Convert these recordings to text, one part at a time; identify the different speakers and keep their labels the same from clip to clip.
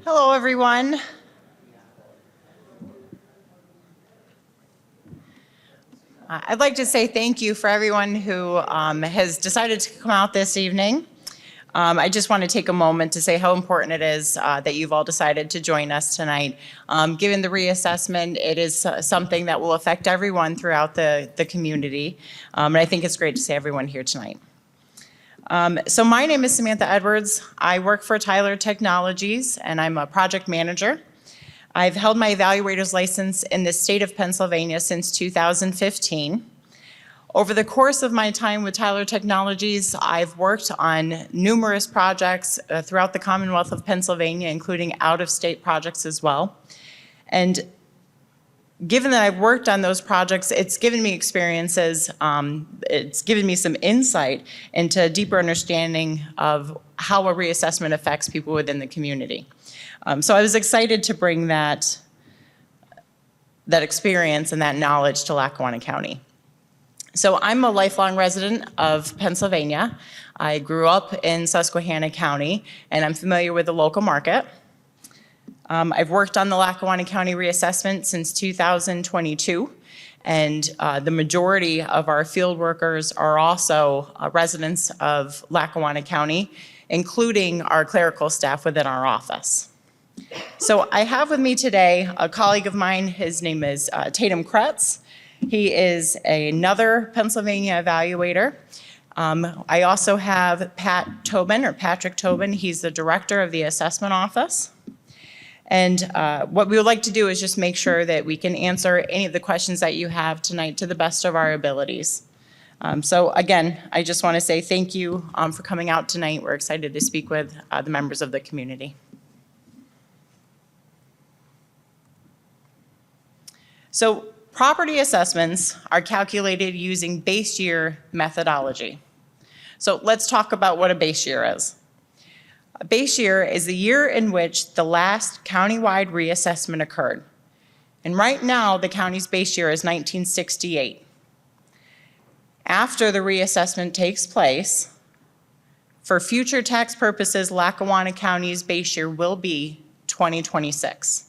Speaker 1: Hello, everyone. I'd like to say thank you for everyone who has decided to come out this evening. I just want to take a moment to say how important it is that you've all decided to join us tonight. Given the reassessment, it is something that will affect everyone throughout the community, and I think it's great to see everyone here tonight. So my name is Samantha Edwards. I work for Tyler Technologies, and I'm a project manager. I've held my evaluator's license in the state of Pennsylvania since 2015. Over the course of my time with Tyler Technologies, I've worked on numerous projects throughout the Commonwealth of Pennsylvania, including out-of-state projects as well. And given that I've worked on those projects, it's given me experiences, it's given me some insight into a deeper understanding of how a reassessment affects people within the community. So I was excited to bring that experience and that knowledge to Lackawanna County. So I'm a lifelong resident of Pennsylvania. I grew up in Susquehanna County, and I'm familiar with the local market. I've worked on the Lackawanna County reassessment since 2022, and the majority of our field workers are also residents of Lackawanna County, including our clerical staff within our office. So I have with me today a colleague of mine. His name is Tatum Kretz. He is another Pennsylvania evaluator. I also have Patrick Tobin. He's the director of the assessment office. And what we would like to do is just make sure that we can answer any of the questions that you have tonight to the best of our abilities. So again, I just want to say thank you for coming out tonight. We're excited to speak with the members of the community. So property assessments are calculated using base year methodology. So let's talk about what a base year is. A base year is the year in which the last countywide reassessment occurred. And right now, the county's base year is 1968. After the reassessment takes place, for future tax purposes, Lackawanna County's base year will be 2026.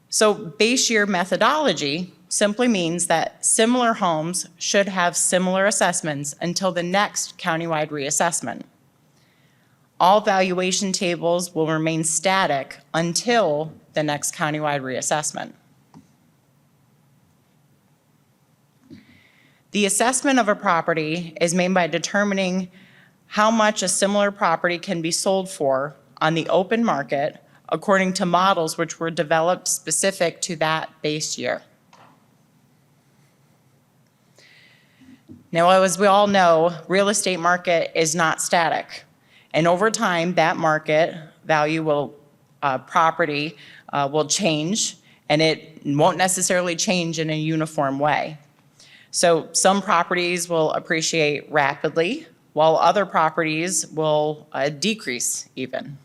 Speaker 1: So base year methodology simply means that similar homes should have similar assessments until the next countywide reassessment. All valuation tables will remain static until the next countywide reassessment. The assessment of a property is made by determining how much a similar property can be sold for on the open market according to models which were developed specific to that base year. Now, as we all know, real estate market is not static. And over time, that market value will, property will change, and it won't necessarily change in a uniform way. So some properties will appreciate rapidly, while other properties will decrease even.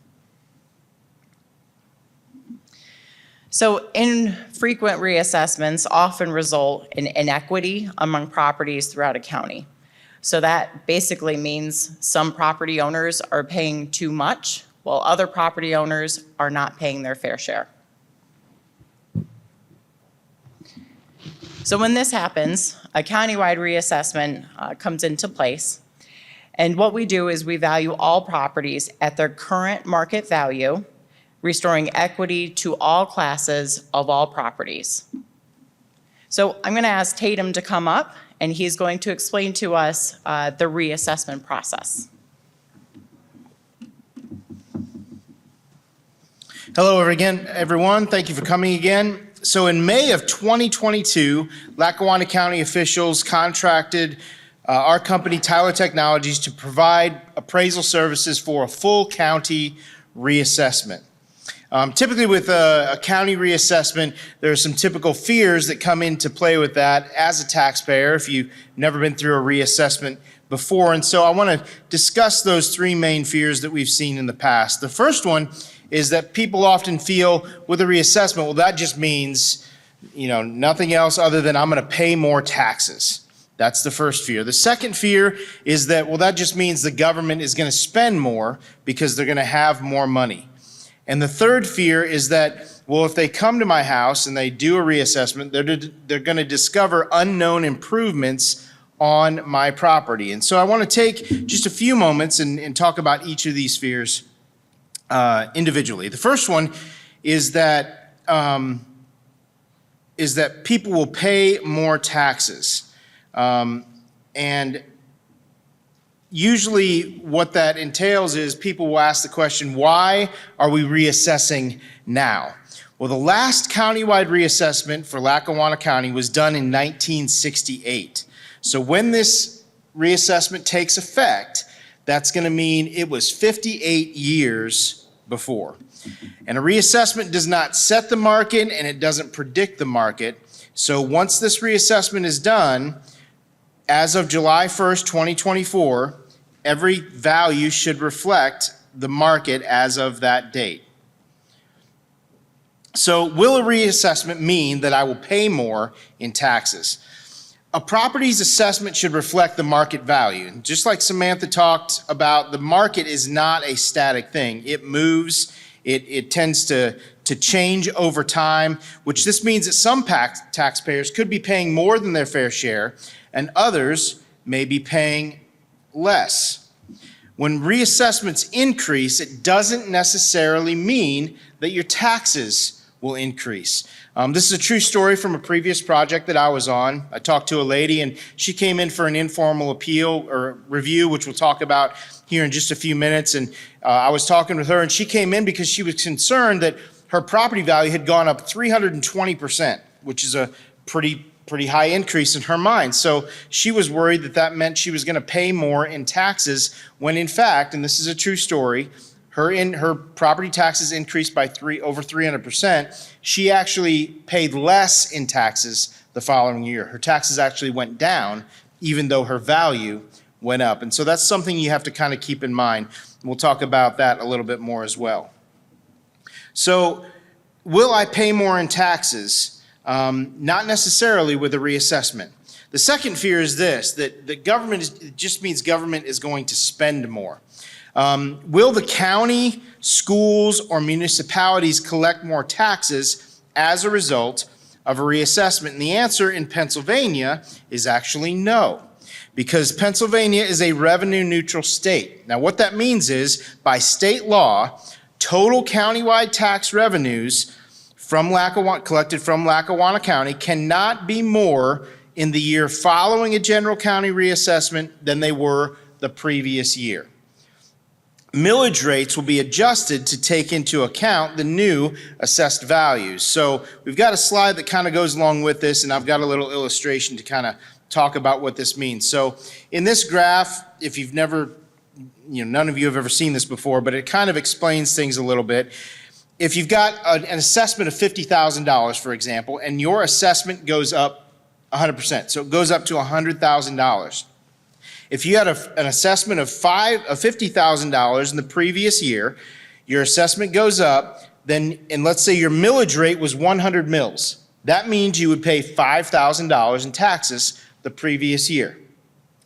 Speaker 1: So infrequent reassessments often result in inequity among properties throughout a county. So that basically means some property owners are paying too much, while other property owners are not paying their fair share. So when this happens, a countywide reassessment comes into place. And what we do is we value all properties at their current market value, restoring equity to all classes of all properties. So I'm going to ask Tatum to come up, and he's going to explain to us the reassessment process.
Speaker 2: Hello again, everyone. Thank you for coming again. So in May of 2022, Lackawanna County officials contracted our company, Tyler Technologies, to provide appraisal services for a full county reassessment. Typically with a county reassessment, there are some typical fears that come into play with that as a taxpayer if you've never been through a reassessment before. And so I want to discuss those three main fears that we've seen in the past. The first one is that people often feel with a reassessment, well, that just means, nothing else other than I'm going to pay more taxes. That's the first fear. The second fear is that, well, that just means the government is going to spend more because they're going to have more money. And the third fear is that, well, if they come to my house and they do a reassessment, they're going to discover unknown improvements on my property. And so I want to take just a few moments and talk about each of these fears individually. The first one is that people will pay more taxes. And usually what that entails is people will ask the question, why are we reassessing now? Well, the last countywide reassessment for Lackawanna County was done in 1968. So when this reassessment takes effect, that's going to mean it was 58 years before. And a reassessment does not set the market and it doesn't predict the market. So once this reassessment is done, as of July 1st, 2024, every value should reflect the market as of that date. So will a reassessment mean that I will pay more in taxes? A property's assessment should reflect the market value. And just like Samantha talked about, the market is not a static thing. It moves, it tends to change over time, which this means that some taxpayers could be paying more than their fair share, and others may be paying less. When reassessments increase, it doesn't necessarily mean that your taxes will increase. This is a true story from a previous project that I was on. I talked to a lady and she came in for an informal appeal or review, which we'll talk about here in just a few minutes. And I was talking with her and she came in because she was concerned that her property value had gone up 320%, which is a pretty high increase in her mind. So she was worried that that meant she was going to pay more in taxes when in fact, and this is a true story, her property taxes increased by over 300%. She actually paid less in taxes the following year. Her taxes actually went down even though her value went up. And so that's something you have to kind of keep in mind. We'll talk about that a little bit more as well. So will I pay more in taxes? Not necessarily with a reassessment. The second fear is this, that it just means government is going to spend more. Will the county, schools, or municipalities collect more taxes as a result of a reassessment? And the answer in Pennsylvania is actually no, because Pennsylvania is a revenue neutral state. Now what that means is, by state law, total countywide tax revenues collected from Lackawanna County cannot be more in the year following a general county reassessment than they were the previous year. Millage rates will be adjusted to take into account the new assessed values. So we've got a slide that kind of goes along with this, and I've got a little illustration to kind of talk about what this means. So in this graph, if you've never, none of you have ever seen this before, but it kind of explains things a little bit. If you've got an assessment of $50,000, for example, and your assessment goes up 100%, so it goes up to $100,000. If you had an assessment of $50,000 in the previous year, your assessment goes up, then, and let's say your millage rate was 100 mills. That means you would pay $5,000 in taxes the previous year.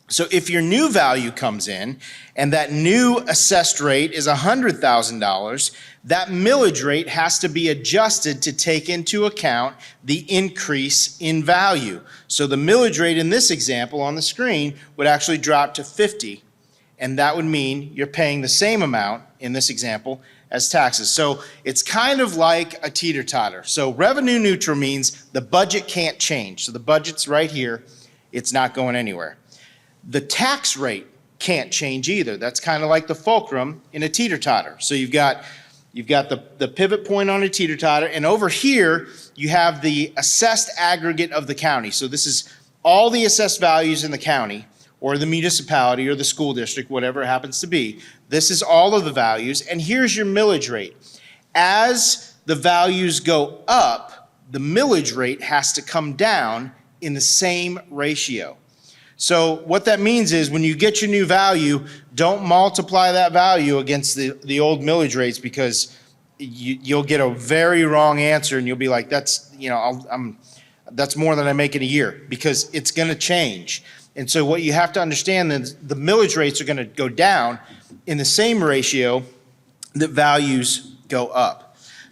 Speaker 2: So if your new value comes in and that new assessed rate is $100,000, that millage rate has to be adjusted to take into account the increase in value. So the millage rate in this example on the screen would actually drop to 50, and that would mean you're paying the same amount in this example as taxes. So it's kind of like a teeter-totter. So revenue neutral means the budget can't change. So the budget's right here, it's not going anywhere. The tax rate can't change either. That's kind of like the fulcrum in a teeter-totter. So you've got the pivot point on a teeter-totter, and over here you have the assessed aggregate of the county. So this is all the assessed values in the county or the municipality or the school district, whatever it happens to be. This is all of the values, and here's your millage rate. As the values go up, the millage rate has to come down in the same ratio. So what that means is when you get your new value, don't multiply that value against the old millage rates, because you'll get a very wrong answer and you'll be like, that's more than I make in a year, because it's going to change. And so what you have to understand is the millage rates are going to go down in the same ratio that values go up.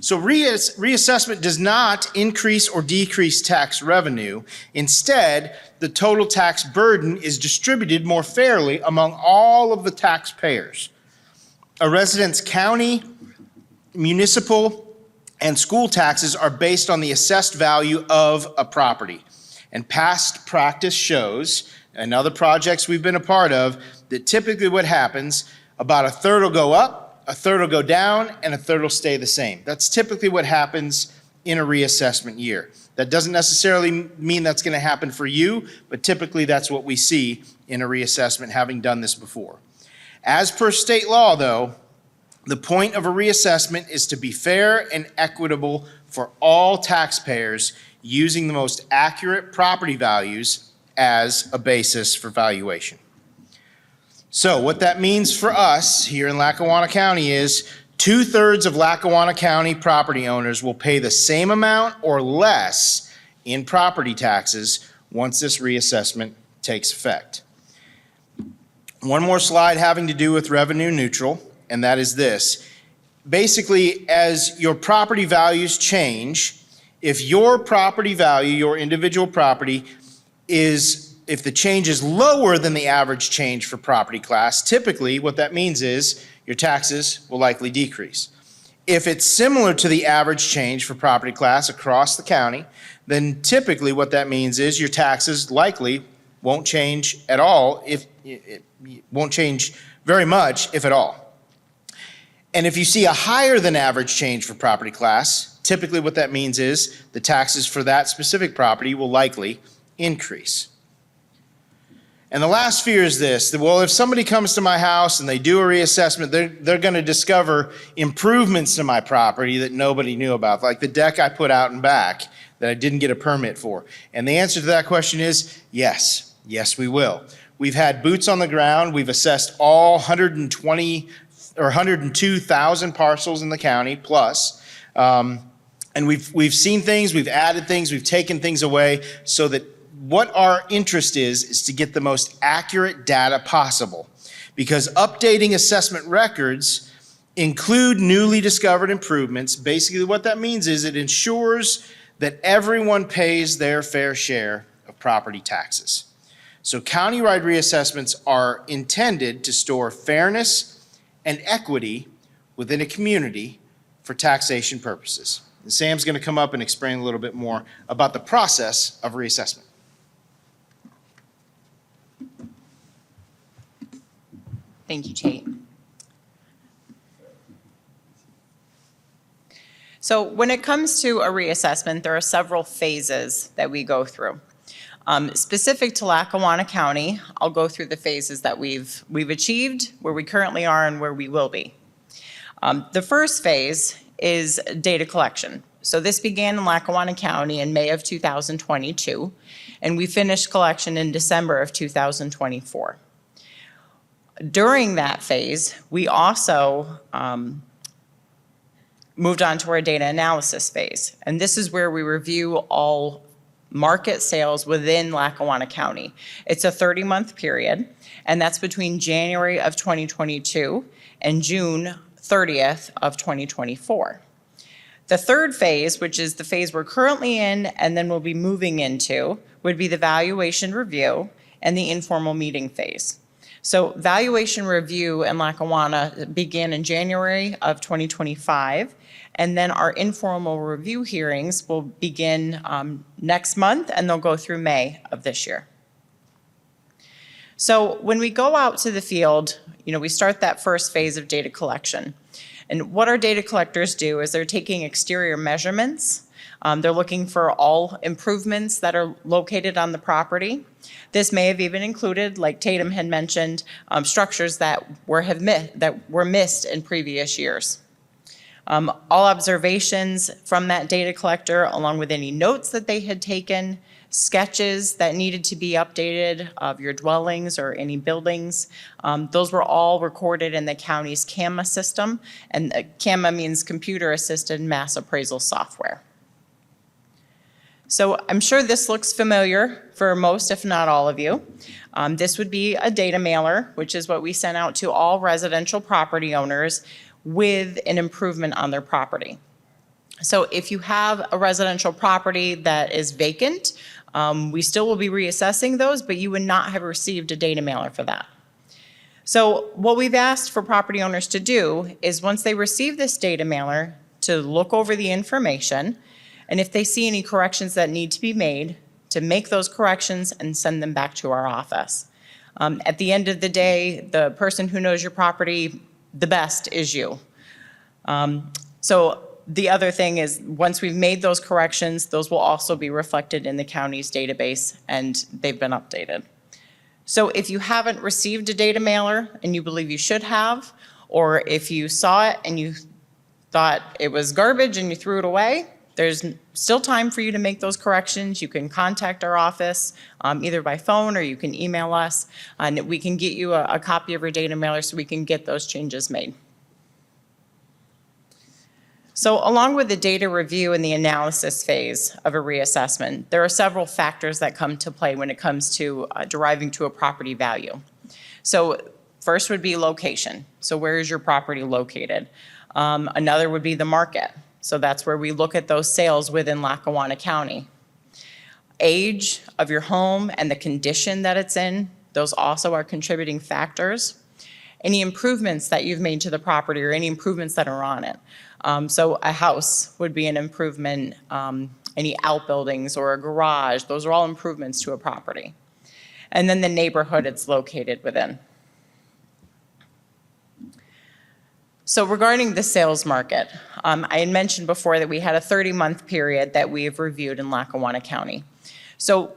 Speaker 2: So reassessment does not increase or decrease tax revenue. Instead, the total tax burden is distributed more fairly among all of the taxpayers. A resident's county, municipal, and school taxes are based on the assessed value of a property. And past practice shows, and other projects we've been a part of, that typically what happens, about a third will go up, a third will go down, and a third will stay the same. That's typically what happens in a reassessment year. That doesn't necessarily mean that's going to happen for you, but typically that's what we see in a reassessment, having done this before. As per state law, though, the point of a reassessment is to be fair and equitable for all taxpayers, using the most accurate property values as a basis for valuation. So what that means for us here in Lackawanna County is 2/3 of Lackawanna County property owners will pay the same amount or less in property taxes once this reassessment takes effect. One more slide having to do with revenue neutral, and that is this. Basically, as your property values change, if your property value, your individual property, if the change is lower than the average change for property class, typically what that means is your taxes will likely decrease. If it's similar to the average change for property class across the county, then typically what that means is your taxes likely won't change at all, if it won't change very much, if at all. And if you see a higher than average change for property class, typically what that means is the taxes for that specific property will likely increase. And the last fear is this, that, well, if somebody comes to my house and they do a reassessment, they're going to discover improvements to my property that nobody knew about, like the deck I put out and back that I didn't get a permit for. And the answer to that question is yes. Yes, we will. We've had boots on the ground. We've assessed all 102,000 parcels in the county plus. And we've seen things, we've added things, we've taken things away, so that what our interest is to get the most accurate data possible. Because updating assessment records include newly discovered improvements. Basically what that means is it ensures that everyone pays their fair share of property taxes. So county-wide reassessments are intended to store fairness and equity within a community for taxation purposes. And Sam's going to come up and explain a little bit more about the process of reassessment.
Speaker 1: Thank you, Tate. So when it comes to a reassessment, there are several phases that we go through. Specific to Lackawanna County, I'll go through the phases that we've achieved, where we currently are, and where we will be. The first phase is data collection. So this began in Lackawanna County in May of 2022, and we finished collection in December of 2024. During that phase, we also moved on to our data analysis phase. And this is where we review all market sales within Lackawanna County. It's a 30-month period, and that's between January of 2022 and June 30th of 2024. The third phase, which is the phase we're currently in and then we'll be moving into, would be the valuation review and the informal meeting phase. So valuation review in Lackawanna began in January of 2025, and then our informal review hearings will begin next month, and they'll go through May of this year. So when we go out to the field, we start that first phase of data collection. And what our data collectors do is they're taking exterior measurements. They're looking for all improvements that are located on the property. This may have even included, like Tatum had mentioned, structures that were missed in previous years. All observations from that data collector, along with any notes that they had taken, sketches that needed to be updated of your dwellings or any buildings, those were all recorded in the county's CAMA system. And CAMA means Computer Assisted Mass Appraisal Software. So I'm sure this looks familiar for most, if not all of you. This would be a data mailer, which is what we send out to all residential property owners with an improvement on their property. So if you have a residential property that is vacant, we still will be reassessing those, but you would not have received a data mailer for that. So what we've asked for property owners to do is once they receive this data mailer, to look over the information, and if they see any corrections that need to be made, to make those corrections and send them back to our office. At the end of the day, the person who knows your property the best is you. So the other thing is, once we've made those corrections, those will also be reflected in the county's database, and they've been updated. So if you haven't received a data mailer and you believe you should have, or if you saw it and you thought it was garbage and you threw it away, there's still time for you to make those corrections. You can contact our office either by phone or you can email us, and we can get you a copy of your data mailer so we can get those changes made. So along with the data review and the analysis phase of a reassessment, there are several factors that come to play when it comes to deriving to a property value. So first would be location. So where is your property located? Another would be the market. So that's where we look at those sales within Lackawanna County. Age of your home and the condition that it's in, those also are contributing factors. Any improvements that you've made to the property or any improvements that are on it. So a house would be an improvement, any outbuildings or a garage, those are all improvements to a property. And then the neighborhood it's located within. So regarding the sales market, I had mentioned before that we had a 30-month period that we have reviewed in Lackawanna County. So,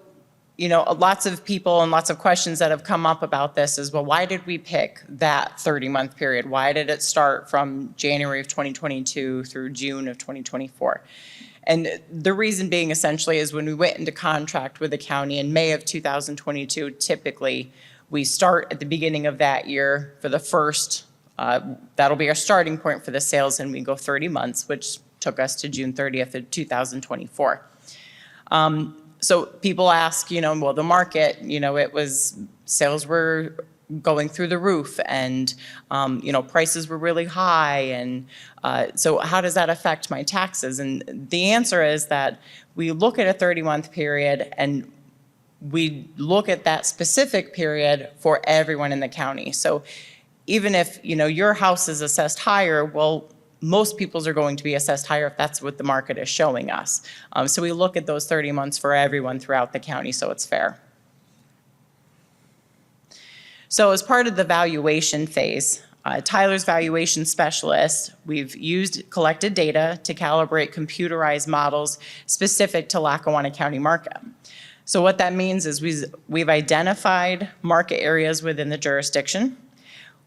Speaker 1: you know, lots of people and lots of questions that have come up about this is, well, why did we pick that 30-month period? Why did it start from January of 2022 through June of 2024? And the reason being essentially is when we went into contract with the county in May of 2022, typically we start at the beginning of that year for the first that'll be our starting point for the sales, and we go 30 months, which took us to June 30th of 2024. So people ask, you know, well, the market, you know, sales were going through the roof and, you know, prices were really high. And so how does that affect my taxes? And the answer is that we look at a 30-month period and we look at that specific period for everyone in the county. So even if, you know, your house is assessed higher, well, most people's are going to be assessed higher if that's what the market is showing us. So we look at those 30 months for everyone throughout the county so it's fair. So as part of the valuation phase, Tyler's valuation specialist, we've collected data to calibrate computerized models specific to Lackawanna County market. So what that means is we've identified market areas within the jurisdiction.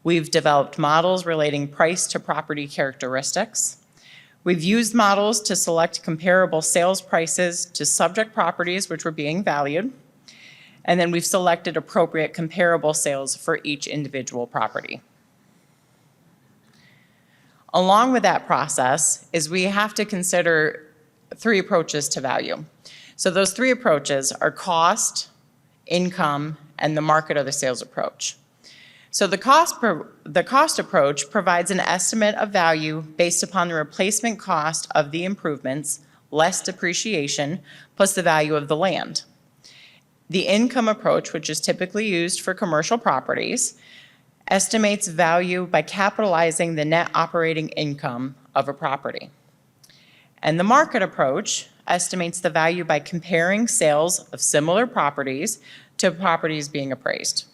Speaker 1: We've developed models relating price to property characteristics. We've used models to select comparable sales prices to subject properties which were being valued. And then we've selected appropriate comparable sales for each individual property. Along with that process is we have to consider 3 approaches to value. So those 3 approaches are cost, income, and the market or the sales approach. So the cost approach provides an estimate of value based upon the replacement cost of the improvements, less depreciation, plus the value of the land. The income approach, which is typically used for commercial properties, estimates value by capitalizing the net operating income of a property. And the market approach estimates the value by comparing sales of similar properties to properties being appraised.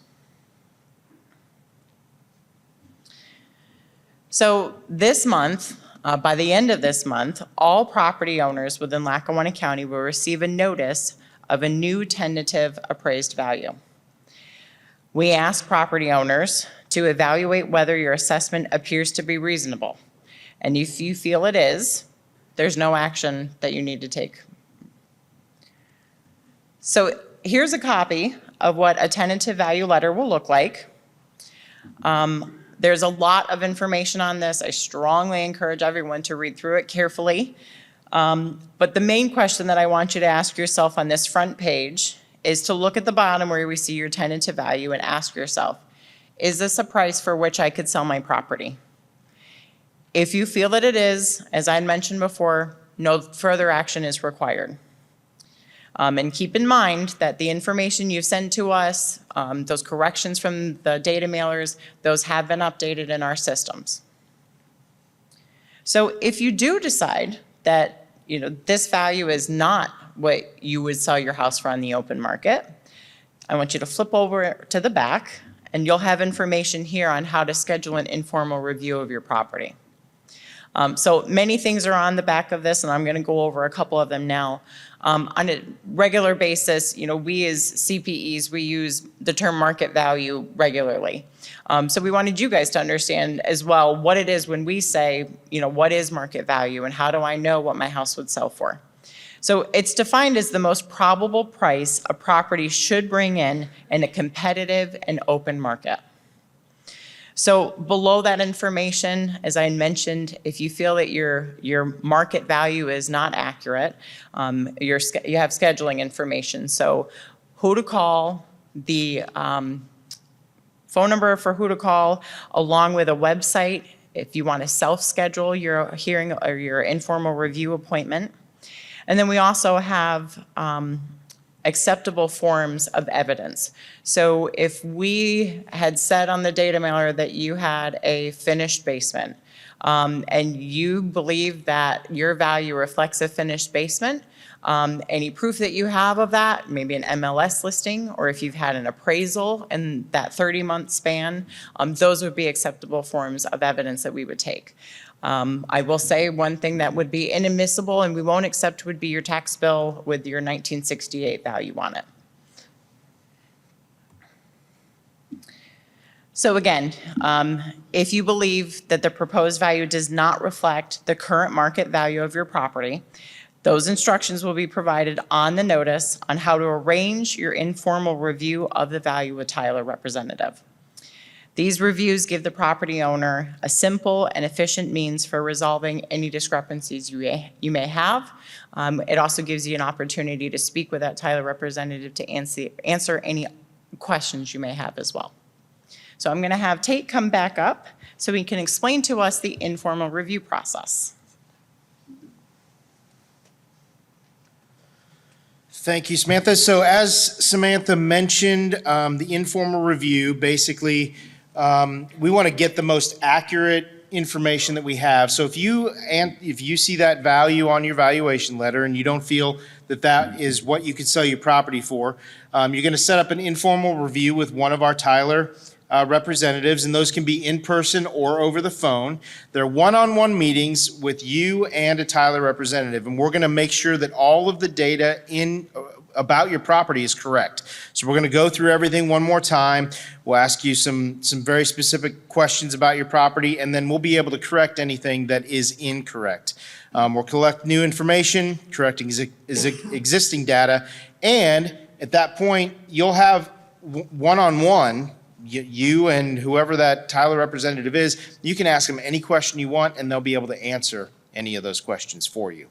Speaker 1: So this month, by the end of this month, all property owners within Lackawanna County will receive a notice of a new tentative appraised value. We ask property owners to evaluate whether your assessment appears to be reasonable. And if you feel it is, there's no action that you need to take. So here's a copy of what a tentative value letter will look like. There's a lot of information on this. I strongly encourage everyone to read through it carefully. But the main question that I want you to ask yourself on this front page is to look at the bottom where we see your tentative value and ask yourself, is this a price for which I could sell my property? If you feel that it is, as I mentioned before, no further action is required. And keep in mind that the information you've sent to us, those corrections from the data mailers, those have been updated in our systems. So if you do decide that this value is not what you would sell your house for on the open market, I want you to flip over to the back, and you'll have information here on how to schedule an informal review of your property. So many things are on the back of this, and I'm going to go over a couple of them now. On a regular basis, we as CPEs, we use the term market value regularly. So we wanted you guys to understand as well what it is when we say, what is market value and how do I know what my house would sell for? So it's defined as the most probable price a property should bring in a competitive and open market. So below that information, as I mentioned, if you feel that your market value is not accurate, you have scheduling information. So who to call, the phone number for who to call, along with a website if you want to self-schedule your hearing or your informal review appointment. And then we also have acceptable forms of evidence. So if we had said on the data mailer that you had a finished basement, and you believe that your value reflects a finished basement, any proof that you have of that, maybe an MLS listing, or if you've had an appraisal in that 30-month span, those would be acceptable forms of evidence that we would take. I will say one thing that would be inadmissible and we won't accept would be your tax bill with your 1968 value on it. So again, if you believe that the proposed value does not reflect the current market value of your property, those instructions will be provided on the notice on how to arrange your informal review of the value with Tyler representative. These reviews give the property owner a simple and efficient means for resolving any discrepancies you may have. It also gives you an opportunity to speak with that Tyler representative to answer any questions you may have as well. So I'm going to have Tate come back up so he can explain to us the informal review process.
Speaker 2: Thank you, Samantha. So as Samantha mentioned, the informal review, basically, we want to get the most accurate information that we have. So if you see that value on your valuation letter and you don't feel that that is what you could sell your property for, you're going to set up an informal review with one of our Tyler representatives, and those can be in person or over the phone. They're one-on-one meetings with you and a Tyler representative, and we're going to make sure that all of the data about your property is correct. So we're going to go through everything one more time. We'll ask you some very specific questions about your property, and then we'll be able to correct anything that is incorrect. We'll collect new information, correct existing data, and at that point, you'll have one-on-one, you and whoever that Tyler representative is, you can ask them any question you want, and they'll be able to answer any of those questions for you.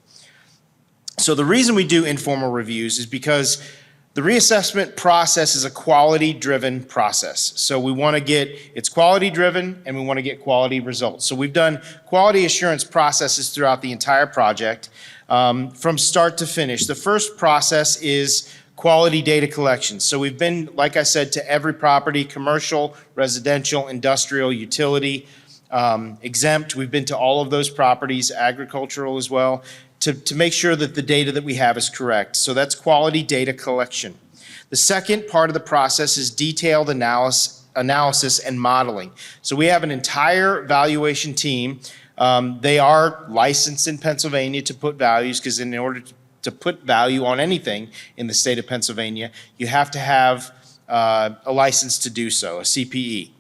Speaker 2: So the reason we do informal reviews is because the reassessment process is a quality-driven process. So we want to it's quality-driven and we want to get quality results. So we've done quality assurance processes throughout the entire project from start to finish. The first process is quality data collection. So we've been, like I said, to every property, commercial, residential, industrial, utility, exempt. We've been to all of those properties, agricultural as well, to make sure that the data that we have is correct. So that's quality data collection. The second part of the process is detailed analysis and modeling. So we have an entire valuation team. They are licensed in Pennsylvania to put values, because in order to put value on anything in the state of Pennsylvania, you have to have a license to do so, a CPE.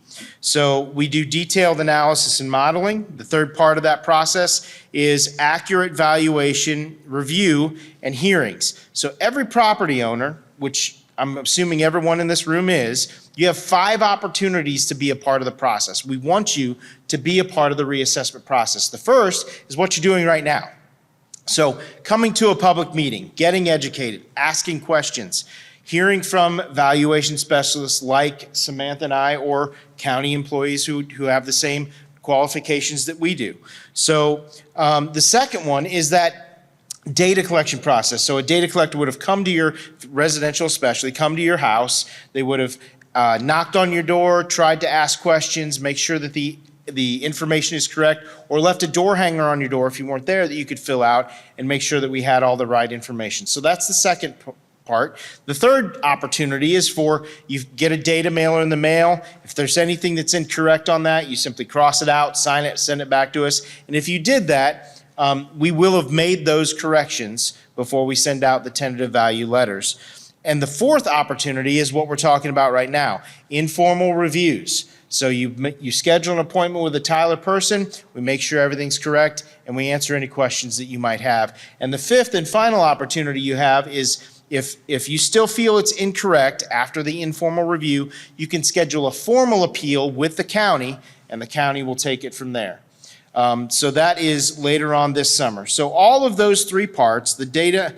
Speaker 2: So we do detailed analysis and modeling. The third part of that process is accurate valuation, review, and hearings. So every property owner, which I'm assuming everyone in this room is, you have 5 opportunities to be a part of the process. We want you to be a part of the reassessment process. The first is what you're doing right now. So coming to a public meeting, getting educated, asking questions, hearing from valuation specialists like Samantha and I, or county employees who have the same qualifications that we do. So the second one is that data collection process. So a data collector would have come to your residential, especially come to your house. They would have knocked on your door, tried to ask questions, make sure that the information is correct, or left a door hanger on your door if you weren't there that you could fill out and make sure that we had all the right information. So that's the second part. The third opportunity is for you get a data mailer in the mail. If there's anything that's incorrect on that, you simply cross it out, sign it, send it back to us. And if you did that, we will have made those corrections before we send out the tentative value letters. And the fourth opportunity is what we're talking about right now, informal reviews. So you schedule an appointment with a Tyler person, we make sure everything's correct, and we answer any questions that you might have. And the fifth and final opportunity you have is if you still feel it's incorrect after the informal review, you can schedule a formal appeal with the county, and the county will take it from there. So that is later on this summer. So all of those three parts, the data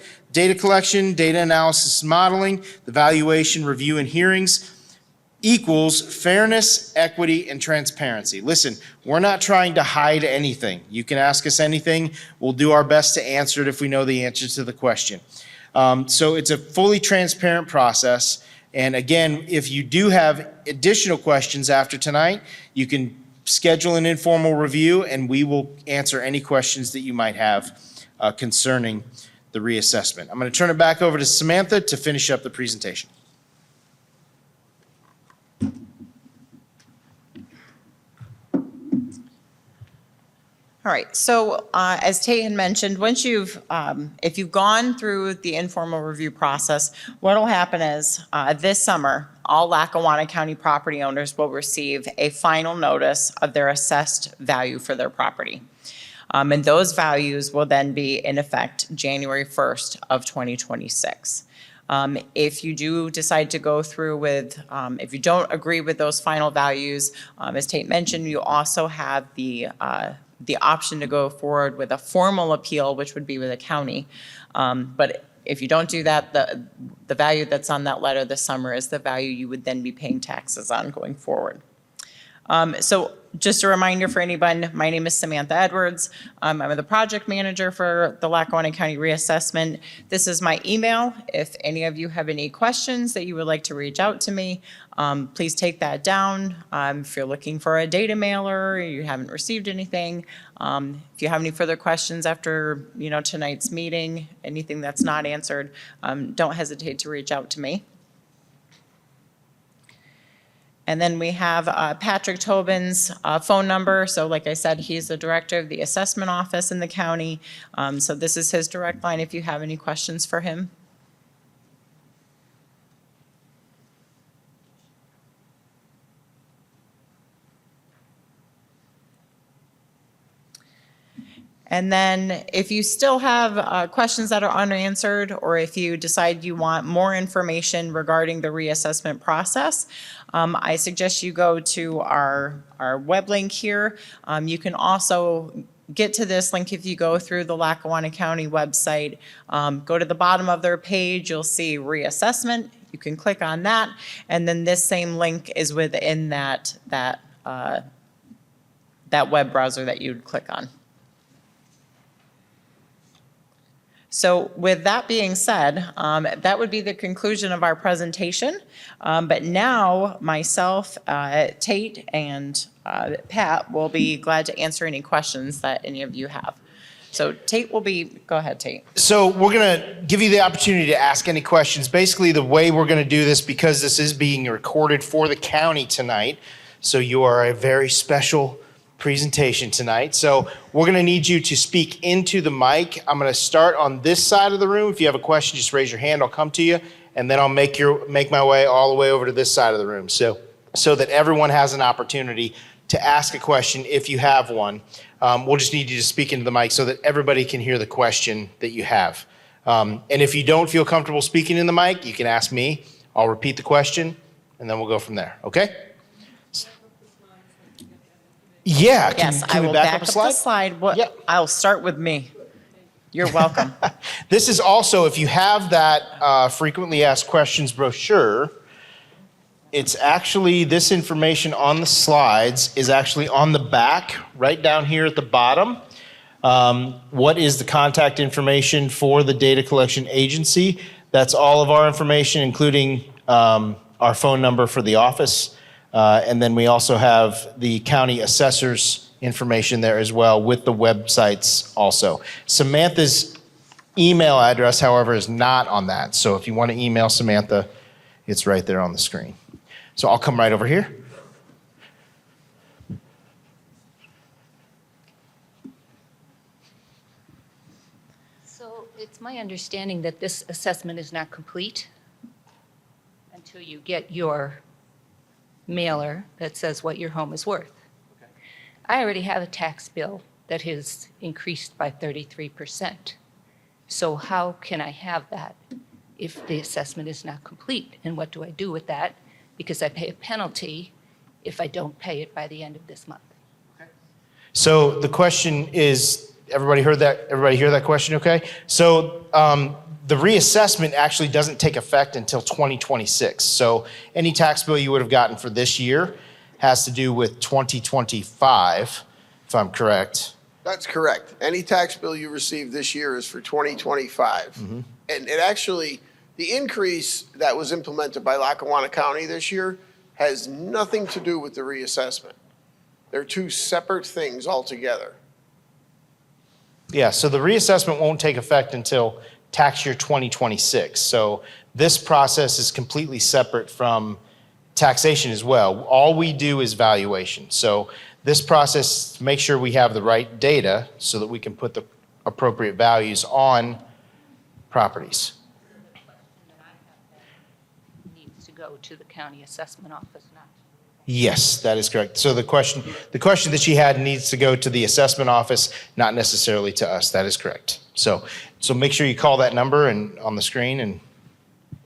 Speaker 2: collection, data analysis, modeling, the valuation, review, and hearings, equals fairness, equity, and transparency. Listen, we're not trying to hide anything. You can ask us anything. We'll do our best to answer it if we know the answer to the question. So it's a fully transparent process. And again, if you do have additional questions after tonight, you can schedule an informal review and we will answer any questions that you might have concerning the reassessment. I'm going to turn it back over to Samantha to finish up the presentation.
Speaker 1: All right, so as Tate had mentioned, once if you've gone through the informal review process, what will happen is this summer, all Lackawanna County property owners will receive a final notice of their assessed value for their property. And those values will then be in effect January 1st of 2026. If you do decide to go through with, if you don't agree with those final values, as Tate mentioned, you also have the option to go forward with a formal appeal, which would be with the county. But if you don't do that, the value that's on that letter this summer is the value you would then be paying taxes on going forward. So just a reminder for anyone, my name is Samantha Edwards. I'm the project manager for the Lackawanna County Reassessment. This is my email. If any of you have any questions that you would like to reach out to me, please take that down. If you're looking for a data mailer, or you haven't received anything, if you have any further questions after tonight's meeting, anything that's not answered, don't hesitate to reach out to me. And then we have Patrick Tobin's phone number. So like I said, he's the director of the assessment office in the county. So this is his direct line if you have any questions for him. And then if you still have questions that are unanswered, or if you decide you want more information regarding the reassessment process, I suggest you go to our web link here. You can also get to this link if you go through the Lackawanna County website. Go to the bottom of their page, you'll see reassessment. You can click on that, and then this same link is within that web browser that you'd click on. So with that being said, that would be the conclusion of our presentation. But now myself, Tate, and Pat will be glad to answer any questions that any of you have. So Tate will be, go ahead, Tate.
Speaker 2: So we're going to give you the opportunity to ask any questions. Basically, the way we're going to do this, because this is being recorded for the county tonight, so you are a very special presentation tonight. So we're going to need you to speak into the mic. I'm going to start on this side of the room. If you have a question, just raise your hand. I'll come to you, and then I'll make my way all the way over to this side of the room, so that everyone has an opportunity to ask a question if you have one. We'll just need you to speak into the mic so that everybody can hear the question that you have. And if you don't feel comfortable speaking in the mic, you can ask me. I'll repeat the question, and then we'll go from there. Okay? Yeah.
Speaker 1: Yes, I will back up the slide.
Speaker 2: Yep.
Speaker 1: I'll start with me. You're welcome.
Speaker 2: This is also, if you have that frequently asked questions brochure, it's actually, this information on the slides is actually on the back, right down here at the bottom. What is the contact information for the data collection agency? That's all of our information, including our phone number for the office. And then we also have the county assessor's information there as well, with the websites also. Samantha's email address, however, is not on that. So if you want to email Samantha, it's right there on the screen. So I'll come right over here.
Speaker 3: So it's my understanding that this assessment is not complete until you get your mailer that says what your home is worth.
Speaker 2: Okay.
Speaker 3: I already have a tax bill that has increased by 33%. So how can I have that if the assessment is not complete? And what do I do with that? Because I pay a penalty if I don't pay it by the end of this month.
Speaker 2: So the question is, everybody heard that? Everybody hear that question okay? So the reassessment actually doesn't take effect until 2026. So any tax bill you would have gotten for this year has to do with 2025, if I'm correct.
Speaker 4: That's correct. Any tax bill you receive this year is for 2025. And it actually, the increase that was implemented by Lackawanna County this year has nothing to do with the reassessment. They're two separate things altogether.
Speaker 2: Yeah, so the reassessment won't take effect until tax year 2026. So this process is completely separate from taxation as well. All we do is valuation. So this process, make sure we have the right data so that we can put the appropriate values on properties.
Speaker 3: Needs to go to the county assessment office, not.
Speaker 2: Yes, that is correct. So the question that she had needs to go to the assessment office, not necessarily to us. That is correct. So make sure you call that number and on the screen. And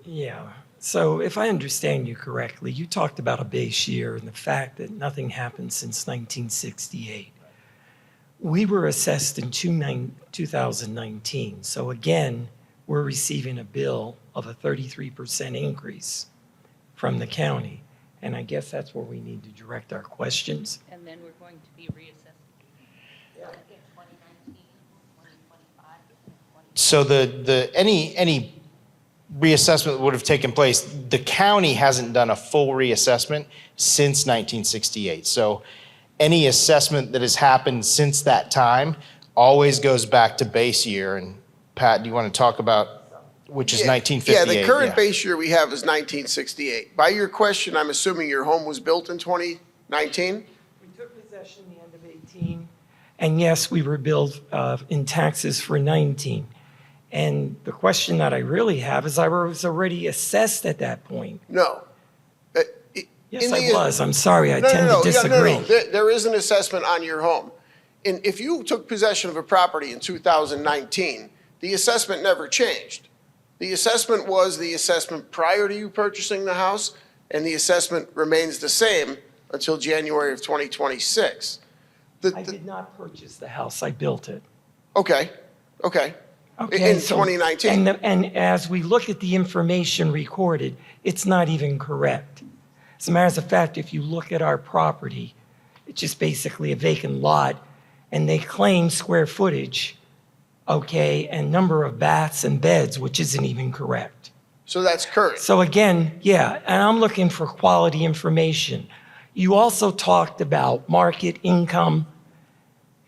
Speaker 5: Yeah. So if I understand you correctly, you talked about a base year and the fact that nothing happened since 1968. We were assessed in 2019. So again, we're receiving a bill of a 33% increase from the county. And I guess that's where we need to direct our questions.
Speaker 3: And then we're going to be reassessed. I think 2019, 2025, 2020.
Speaker 2: so any reassessment that would have taken place, the county hasn't done a full reassessment since 1968. So any assessment that has happened since that time always goes back to base year. And Pat, do you want to talk about which is 1958?
Speaker 4: Yeah, the current base year we have is 1968. By your question, I'm assuming your home was built in 2019?
Speaker 5: We took possession the end of 18, and yes, we were billed in taxes for 19. And the question that I really have is I was already assessed at that point.
Speaker 4: No.
Speaker 5: Yes, I was. I'm sorry, I tend to disagree.
Speaker 4: No. There is an assessment on your home. And if you took possession of a property in 2019, the assessment never changed. The assessment was the assessment prior to you purchasing the house, and the assessment remains the same until January of 2026.
Speaker 5: I did not purchase the house, I built it.
Speaker 4: Okay.
Speaker 5: Okay,
Speaker 4: In
Speaker 5: so-
Speaker 4: 2019.
Speaker 5: And as we look at the information recorded, it's not even correct. As a matter of fact, if you look at our property, it's just basically a vacant lot, and they claim square footage, okay, and number of baths and beds, which isn't even correct.
Speaker 4: So that's current.
Speaker 5: So again, yeah, and I'm looking for quality information. You also talked about market income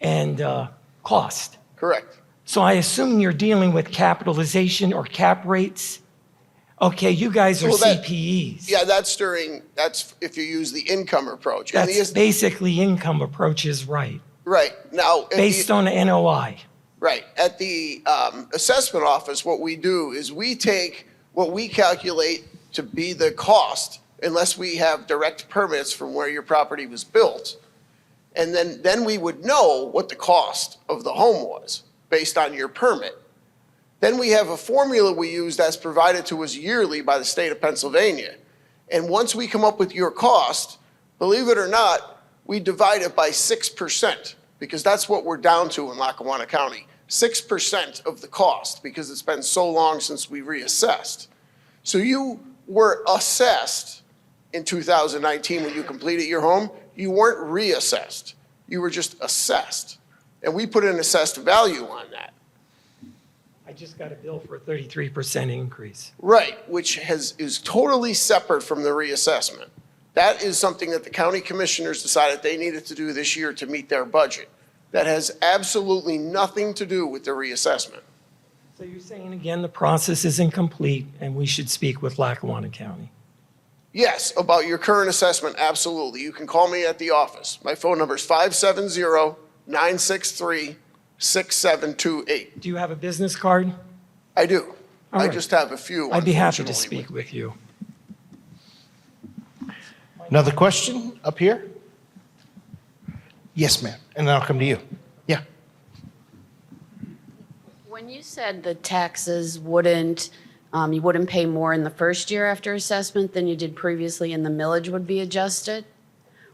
Speaker 5: and cost.
Speaker 4: Correct.
Speaker 5: So I assume you're dealing with capitalization or cap rates? Okay, you guys are
Speaker 4: Well,
Speaker 5: CPEs.
Speaker 4: Yeah, that's if you use the income approach. And
Speaker 5: That's basically income approach is right,
Speaker 4: right. Now,
Speaker 5: based on NOI.
Speaker 4: right. At the assessment office, what we do is we take what we calculate to be the cost, unless we have direct permits from where your property was built. And then we would know what the cost of the home was based on your permit. Then we have a formula we use that's provided to us yearly by the state of Pennsylvania. And once we come up with your cost, believe it or not, we divide it by 6%, because that's what we're down to in Lackawanna County. 6% of the cost because it's been so long since we reassessed. So you were assessed in 2019 when you completed your home. You weren't reassessed. You were just assessed. And we put an assessed value on that.
Speaker 5: I just got a bill for a 33% increase.
Speaker 4: Right, which is totally separate from the reassessment. That is something that the county commissioners decided they needed to do this year to meet their budget. That has absolutely nothing to do with the reassessment.
Speaker 5: So you're saying again, the process isn't complete and we should speak with Lackawanna County?
Speaker 4: Yes, about your current assessment, absolutely. You can call me at the office. My phone number is 570-963-6728.
Speaker 5: Do you have a business card?
Speaker 4: I do.
Speaker 5: All
Speaker 4: I
Speaker 5: right.
Speaker 4: just have a few.
Speaker 5: I'd be happy to
Speaker 4: unfortunately.
Speaker 5: speak with you.
Speaker 2: Another question up here? Yes, ma'am. And then I'll come to you. Yeah.
Speaker 6: When you said the taxes wouldn't, you wouldn't pay more in the first year after assessment than you did previously and the millage would be adjusted,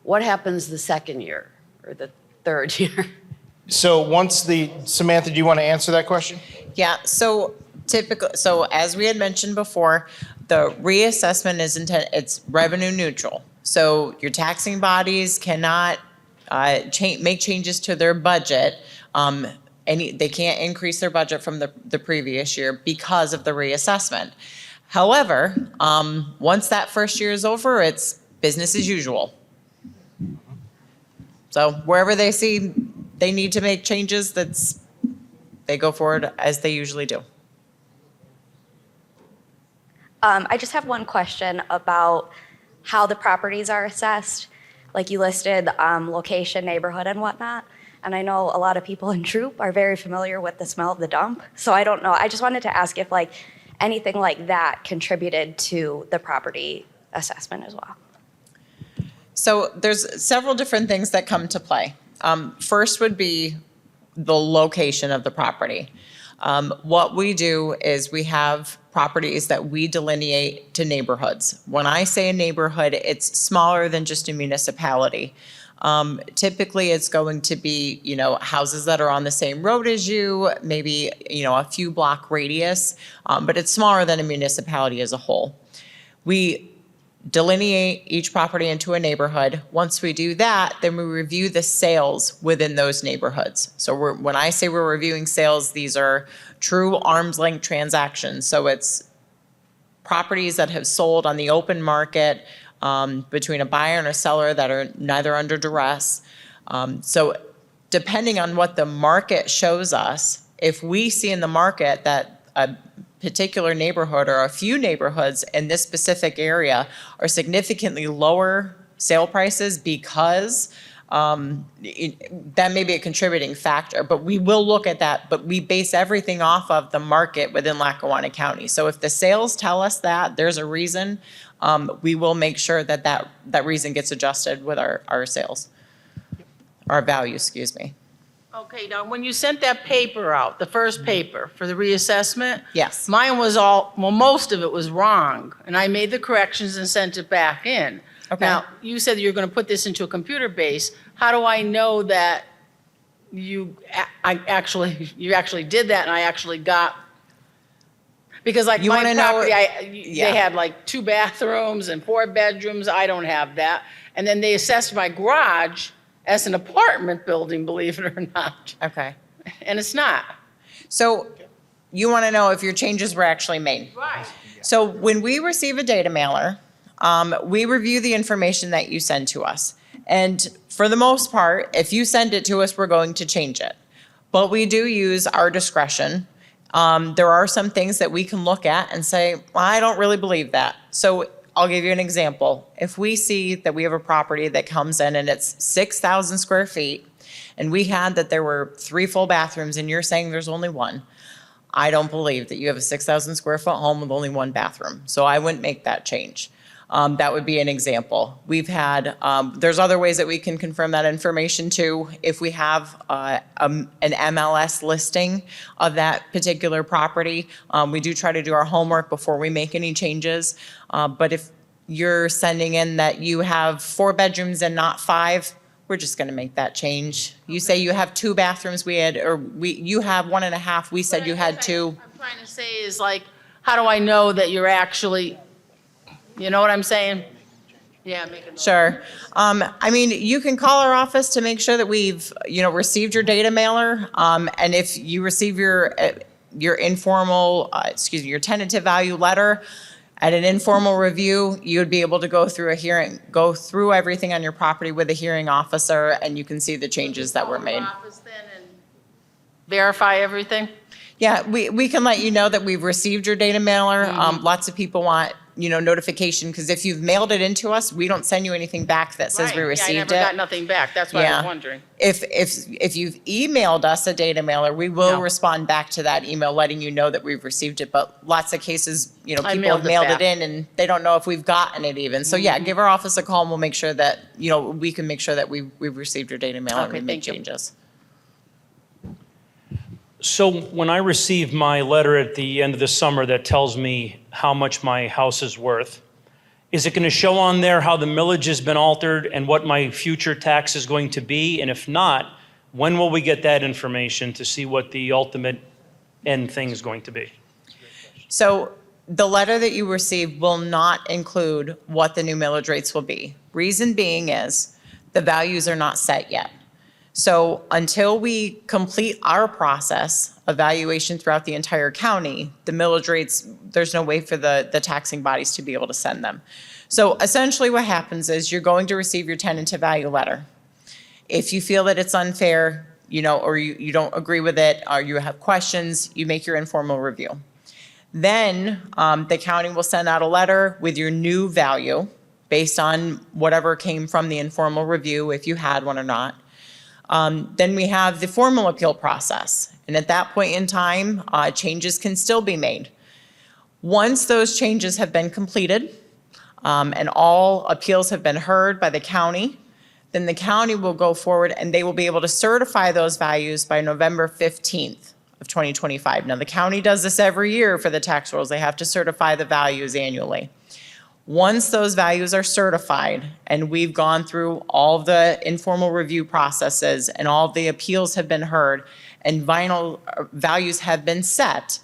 Speaker 6: what happens the second year or the third year?
Speaker 2: So Samantha, do you want to answer that question?
Speaker 1: Yeah, so as we had mentioned before, the reassessment is it's revenue neutral. So your taxing bodies cannot make changes to their budget. They can't increase their budget from the previous year because of the reassessment. However, once that first year is over, it's business as usual. So wherever they see they need to make changes, they go forward as they usually do.
Speaker 7: I just have one question about how the properties are assessed. Like you listed location, neighborhood, and whatnot. And I know a lot of people in Throop are very familiar with the smell of the dump. So I don't know. I just wanted to ask if anything like that contributed to the property assessment as well.
Speaker 1: So there's several different things that come to play. First would be the location of the property. What we do is we have properties that we delineate to neighborhoods. When I say a neighborhood, it's smaller than just a municipality. Typically, it's going to be, houses that are on the same road as you, maybe, a few block radius, but it's smaller than a municipality as a whole. We delineate each property into a neighborhood. Once we do that, then we review the sales within those neighborhoods. So when I say we're reviewing sales, these are true arm's length transactions. So it's properties that have sold on the open market between a buyer and a seller that are neither under duress. So depending on what the market shows us, if we see in the market that a particular neighborhood or a few neighborhoods in this specific area are significantly lower sale prices because that may be a contributing factor, but we will look at that, but we base everything off of the market within Lackawanna County. So if the sales tell us that there's a reason, we will make sure that reason gets adjusted with our sales, our value, excuse me.
Speaker 8: Okay, now, when you sent that paper out, the first paper for the reassessment?
Speaker 1: Yes.
Speaker 8: Mine was most of it was wrong, and I made the corrections and sent it back in.
Speaker 1: Okay.
Speaker 8: Now, you said that you're going to put this into a computer base. How do I know that you actually did that and I actually got? Because my
Speaker 1: You wanna know-
Speaker 8: property,
Speaker 1: Yeah.
Speaker 8: they had 2 bathrooms and 4 bedrooms. I don't have that. And then they assessed my garage as an apartment building, believe it or not.
Speaker 1: Okay.
Speaker 8: And it's not.
Speaker 1: So you want to know if your changes were actually made.
Speaker 8: Right.
Speaker 1: So when we receive a data mailer, we review the information that you send to us. And for the most part, if you send it to us, we're going to change it. But we do use our discretion. There are some things that we can look at and say, well, I don't really believe that. So I'll give you an example. If we see that we have a property that comes in and it's 6,000 square feet, and we had that there were 3 full bathrooms and you're saying there's only 1, I don't believe that you have a 6,000 square foot home with only 1 bathroom. So I wouldn't make that change. That would be an example. We've had, there's other ways that we can confirm that information too. If we have an MLS listing of that particular property, we do try to do our homework before we make any changes. But if you're sending in that you have 4 bedrooms and not 5, we're just gonna make that change. You say you have 2 bathrooms, you have 1.5, we said you had 2.
Speaker 8: I'm trying to say is like, how do I know that you're actually, you know what I'm saying? Yeah, make a note.
Speaker 1: Sure. I mean, you can call our office to make sure that we've, received your data mailer. And if you receive your informal, your tentative value letter at an informal review, you would be able to go through everything on your property with a hearing officer, and you can see the changes that were
Speaker 8: Call
Speaker 1: made.
Speaker 8: your office then and verify everything?
Speaker 1: Yeah, we can let you know that we've received your data mailer. Lots of people want, notification, because if you've mailed it into us, we don't send you anything back that says we
Speaker 8: Right.
Speaker 1: received
Speaker 8: Yeah, I never got
Speaker 1: it.
Speaker 8: nothing back. That's why I
Speaker 1: Yeah.
Speaker 8: was wondering.
Speaker 1: If you've emailed us a data mailer, we will
Speaker 8: No.
Speaker 1: respond back to that email letting you know that we've received it. But lots of cases, people
Speaker 8: mailed
Speaker 1: have
Speaker 8: it
Speaker 1: mailed
Speaker 8: back.
Speaker 1: it in and they don't know if we've gotten it even. So yeah, give our office a call and we'll make sure that, we can make sure that we've received your data mailer and
Speaker 8: Okay,
Speaker 1: we make
Speaker 8: thank you.
Speaker 1: changes.
Speaker 9: So when I receive my letter at the end of the summer that tells me how much my house is worth, is it going to show on there how the millage has been altered and what my future tax is going to be? And if not, when will we get that information to see what the ultimate end thing is going to be?
Speaker 1: So the letter that you receive will not include what the new millage rates will be. Reason being is the values are not set yet. So until we complete our process of valuation throughout the entire county, the millage rates, there's no way for the taxing bodies to be able to send them. So essentially what happens is you're going to receive your tentative value letter. If you feel that it's unfair, or you don't agree with it, or you have questions, you make your informal review. Then the county will send out a letter with your new value based on whatever came from the informal review, if you had one or not. Then we have the formal appeal process. And at that point in time, changes can still be made. Once those changes have been completed and all appeals have been heard by the county, then the county will go forward and they will be able to certify those values by November 15th of 2025. Now, the county does this every year for the tax rolls. They have to certify the values annually. Once those values are certified and we've gone through all the informal review processes and all the appeals have been heard and final values have been set,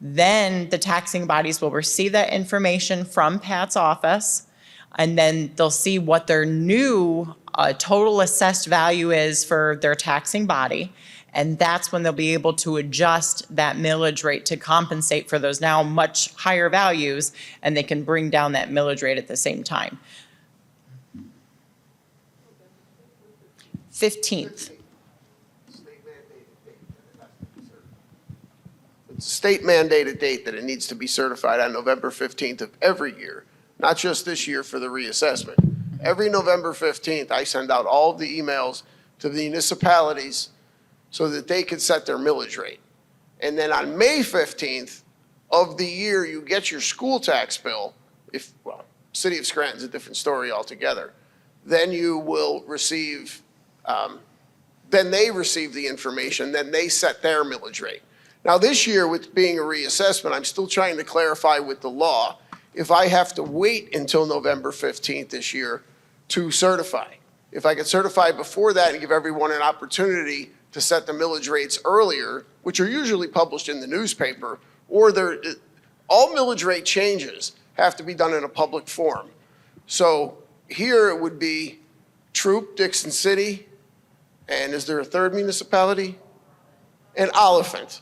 Speaker 1: then the taxing bodies will receive that information from Pat's office, and then they'll see what their new total assessed value is for their taxing body. And that's when they'll be able to adjust that millage rate to compensate for those now much higher values, and they can bring down that millage rate at the same time. 15th.
Speaker 4: It's a state mandated date that it needs to be certified on November 15th of every year, not just this year for the reassessment. Every November 15th, I send out all of the emails to the municipalities so that they can set their millage rate. And then on May 15th of the year, you get your school tax bill. City of Scranton's a different story altogether. Then you will receive, then they receive the information, then they set their millage rate. Now this year, with being a reassessment, I'm still trying to clarify with the law if I have to wait until November 15th this year to certify. If I could certify before that and give everyone an opportunity to set the millage rates earlier, which are usually published in the newspaper, or all millage rate changes have to be done in a public forum. So here it would be Throop, Dixon City, and is there a third municipality? And Oliphant.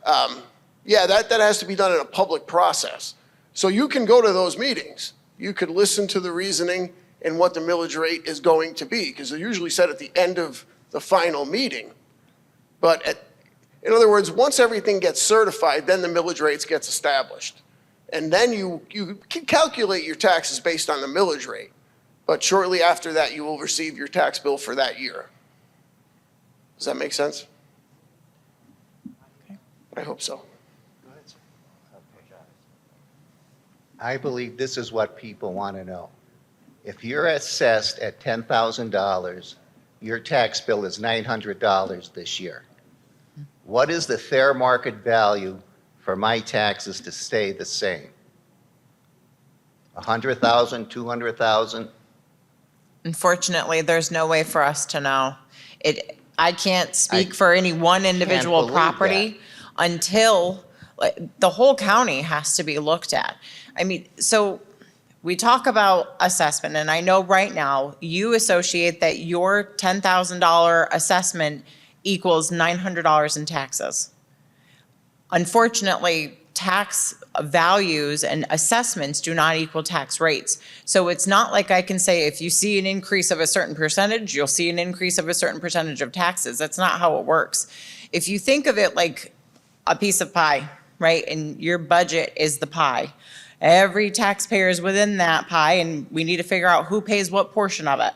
Speaker 4: That has to be done in a public process. So you can go to those meetings. You could listen to the reasoning and what the millage rate is going to be, because they're usually set at the end of the final meeting. But in other words, once everything gets certified, then the millage rates gets established. And then you can calculate your taxes based on the millage rate. But shortly after that, you will receive your tax bill for that year. Does that make sense? I hope so.
Speaker 10: I believe this is what people want to know. If you're assessed at $10,000, your tax bill is $900 this year. What is the fair market value for my taxes to stay the same? 100,000, 200,000?
Speaker 1: Unfortunately, there's no way for us to know. I can't speak for any one individual
Speaker 10: believe
Speaker 1: property until, like, the whole county has to be looked at. I mean, so we talk about assessment, and I know right now you associate that your $10,000 assessment equals $900 in taxes. Unfortunately, tax values and assessments do not equal tax rates. So it's not like I can say if you see an increase of a certain percentage, you'll see an increase of a certain percentage of taxes. That's not how it works. If you think of it like a piece of pie, right, and your budget is the pie, every taxpayer is within that pie, and we need to figure out who pays what portion of it.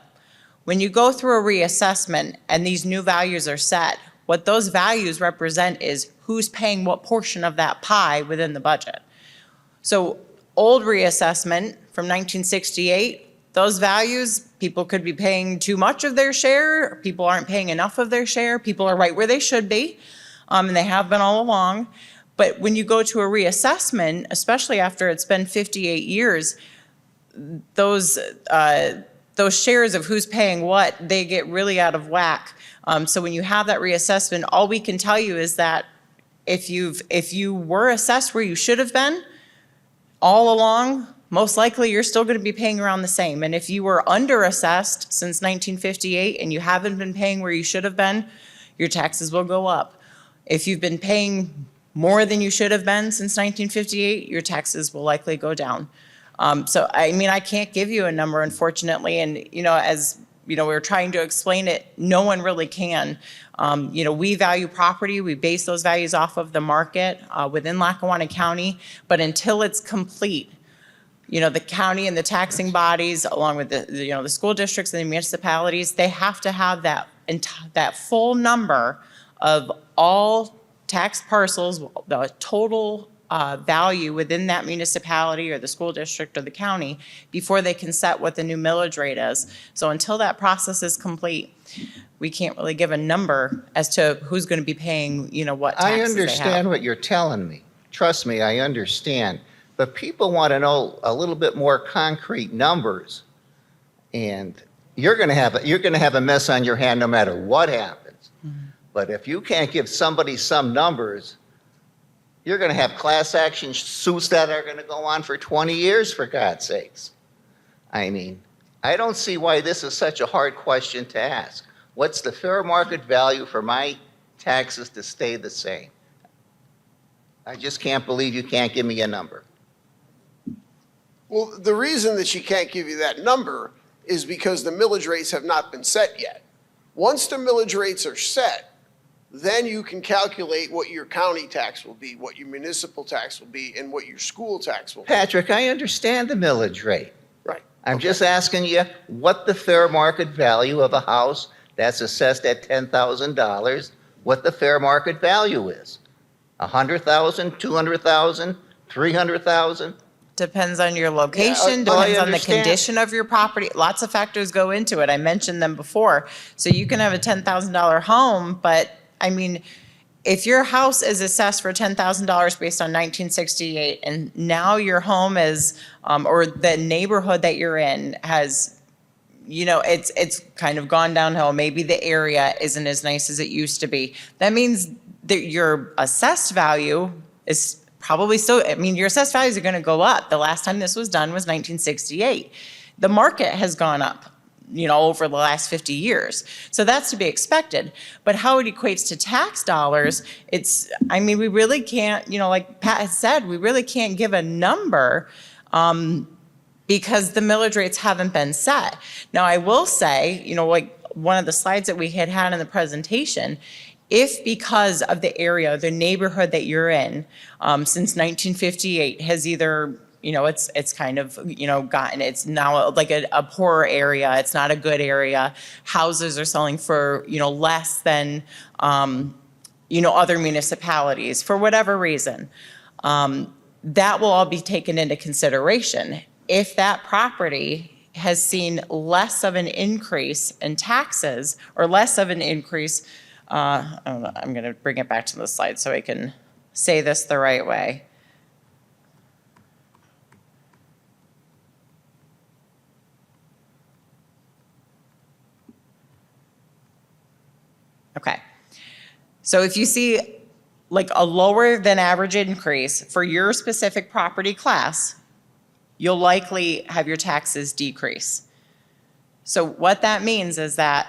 Speaker 1: When you go through a reassessment and these new values are set, what those values represent is who's paying what portion of that pie within the budget. So old reassessment from 1968, those values, people could be paying too much of their share, people aren't paying enough of their share, people are right where they should be, and they have been all along. But when you go to a reassessment, especially after it's been 58 years, those shares of who's paying what, they get really out of whack. So when you have that reassessment, all we can tell you is that if you were assessed where you should have been all along, most likely you're still going to be paying around the same. And if you were underassessed since 1958 and you haven't been paying where you should have been, your taxes will go up. If you've been paying more than you should have been since 1958, your taxes will likely go down. So, I mean, I can't give you a number, unfortunately, and, as, we're trying to explain it, no one really can. We value property, we base those values off of the market within Lackawanna County, but until it's complete, the county and the taxing bodies, along with the school districts and the municipalities, they have to have that full number of all tax parcels, the total value within that municipality or the school district or the county before they can set what the new millage rate is. So until that process is complete, we can't really give a number as to who's going to be paying, what taxes
Speaker 10: I
Speaker 1: they have.
Speaker 10: understand what you're telling me. Trust me, I understand. But people want to know a little bit more concrete numbers. And you're going to have a mess on your hand no matter what happens.
Speaker 1: Mm-hmm.
Speaker 10: But if you can't give somebody some numbers, you're going to have class action suits that are going to go on for 20 years, for God's sakes. I mean, I don't see why this is such a hard question to ask. What's the fair market value for my taxes to stay the same? I just can't believe you can't give me a number.
Speaker 4: Well, the reason that she can't give you that number is because the millage rates have not been set yet. Once the millage rates are set, then you can calculate what your county tax will be, what your municipal tax will be, and what your school tax will be.
Speaker 10: Patrick, I understand the millage rate.
Speaker 4: Right.
Speaker 10: I'm just asking you what the fair market value of a house that's assessed at $10,000, what the fair market value is. 100,000, 200,000, 300,000?
Speaker 1: Depends on your location,
Speaker 10: Yeah, I
Speaker 1: depends on the
Speaker 10: understand.
Speaker 1: condition of your property. Lots of factors go into it. I mentioned them before. So you can have a $10,000 home, but I mean, if your house is assessed for $10,000 based on 1968, and now your home is, or the neighborhood that you're in has, it's kind of gone downhill. Maybe the area isn't as nice as it used to be. That means that your assessed value is probably still, your assessed values are going to go up. The last time this was done was 1968. The market has gone up, over the last 50 years. So that's to be expected. But how it equates to tax dollars, we really can't, like Pat has said, we really can't give a number because the millage rates haven't been set. Now, I will say, like one of the slides that we had in the presentation, if because of the area, the neighborhood that you're in, since 1958 has either, it's kind of, gotten, it's now like a poorer area, it's not a good area, houses are selling for, less than, other municipalities for whatever reason, that will all be taken into consideration. If that property has seen less of an increase in taxes or less of an increase, I'm going to bring it back to the slide so I can say this the right way. So if you see like a lower than average increase for your specific property class, you'll likely have your taxes decrease. So what that means is that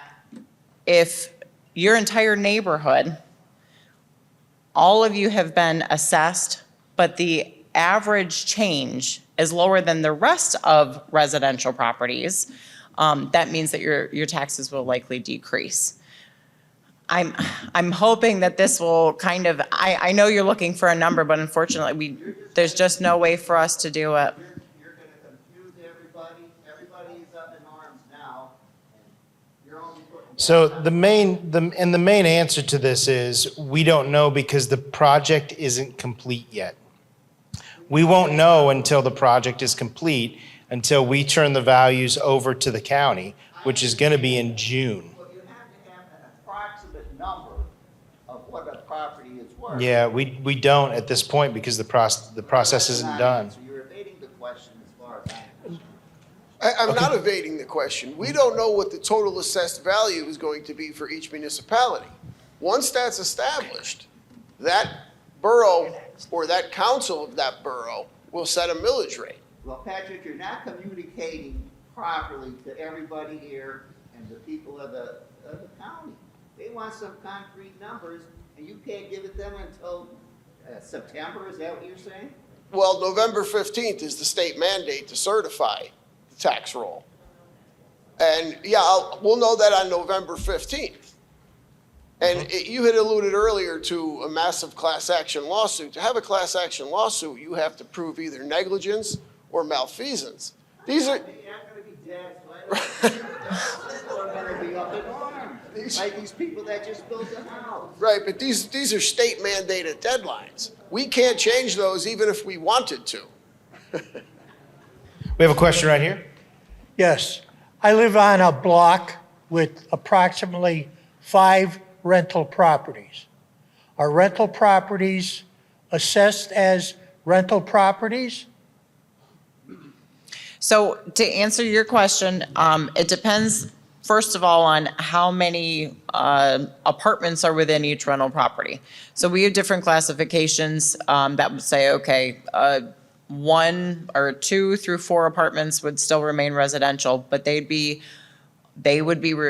Speaker 1: if your entire neighborhood, all of you have been assessed, but the average change is lower than the rest of residential properties, that means that your taxes will likely decrease. I'm hoping that this will kind of, I know you're looking for a number, but unfortunately, there's just no way for us to do it.
Speaker 10: You're going to confuse everybody. Everybody is up in arms now. And you're only putting.
Speaker 2: So the main answer to this is we don't know because the project isn't complete yet. We won't know until the project is complete, until we turn the values over to the county, which is going to be in June.
Speaker 10: Well, you have to have an approximate number of what a property is worth.
Speaker 2: Yeah, we don't at this point because the process isn't done.
Speaker 10: So you're evading the question as far as I'm concerned.
Speaker 4: I'm not evading the question. We don't know what the total assessed value is going to be for each municipality. Once that's established, that borough or that council of that borough will set a millage rate.
Speaker 10: Well, Patrick, you're not communicating properly to everybody here and the people of the county. They want some concrete numbers, and you can't give it them until September, is that what you're saying?
Speaker 4: Well, November 15th is the state mandate to certify the tax roll. And yeah, we'll know that on November 15th. And you had alluded earlier to a massive class action lawsuit. To have a class action lawsuit, you have to prove either negligence or malfeasance. These are,
Speaker 10: They're not gonna be dead, people are gonna be up in arms, like these people that just built a house.
Speaker 4: right, but these are state mandated deadlines. We can't change those even if we wanted to.
Speaker 2: We have a question right here.
Speaker 11: Yes, I live on a block with approximately 5 rental properties. Are rental properties assessed as rental properties?
Speaker 1: So to answer your question, it depends, first of all, on how many apartments are within each rental property. So we have different classifications that would say, okay, 1 or 2 through 4 apartments would still remain residential, but they would be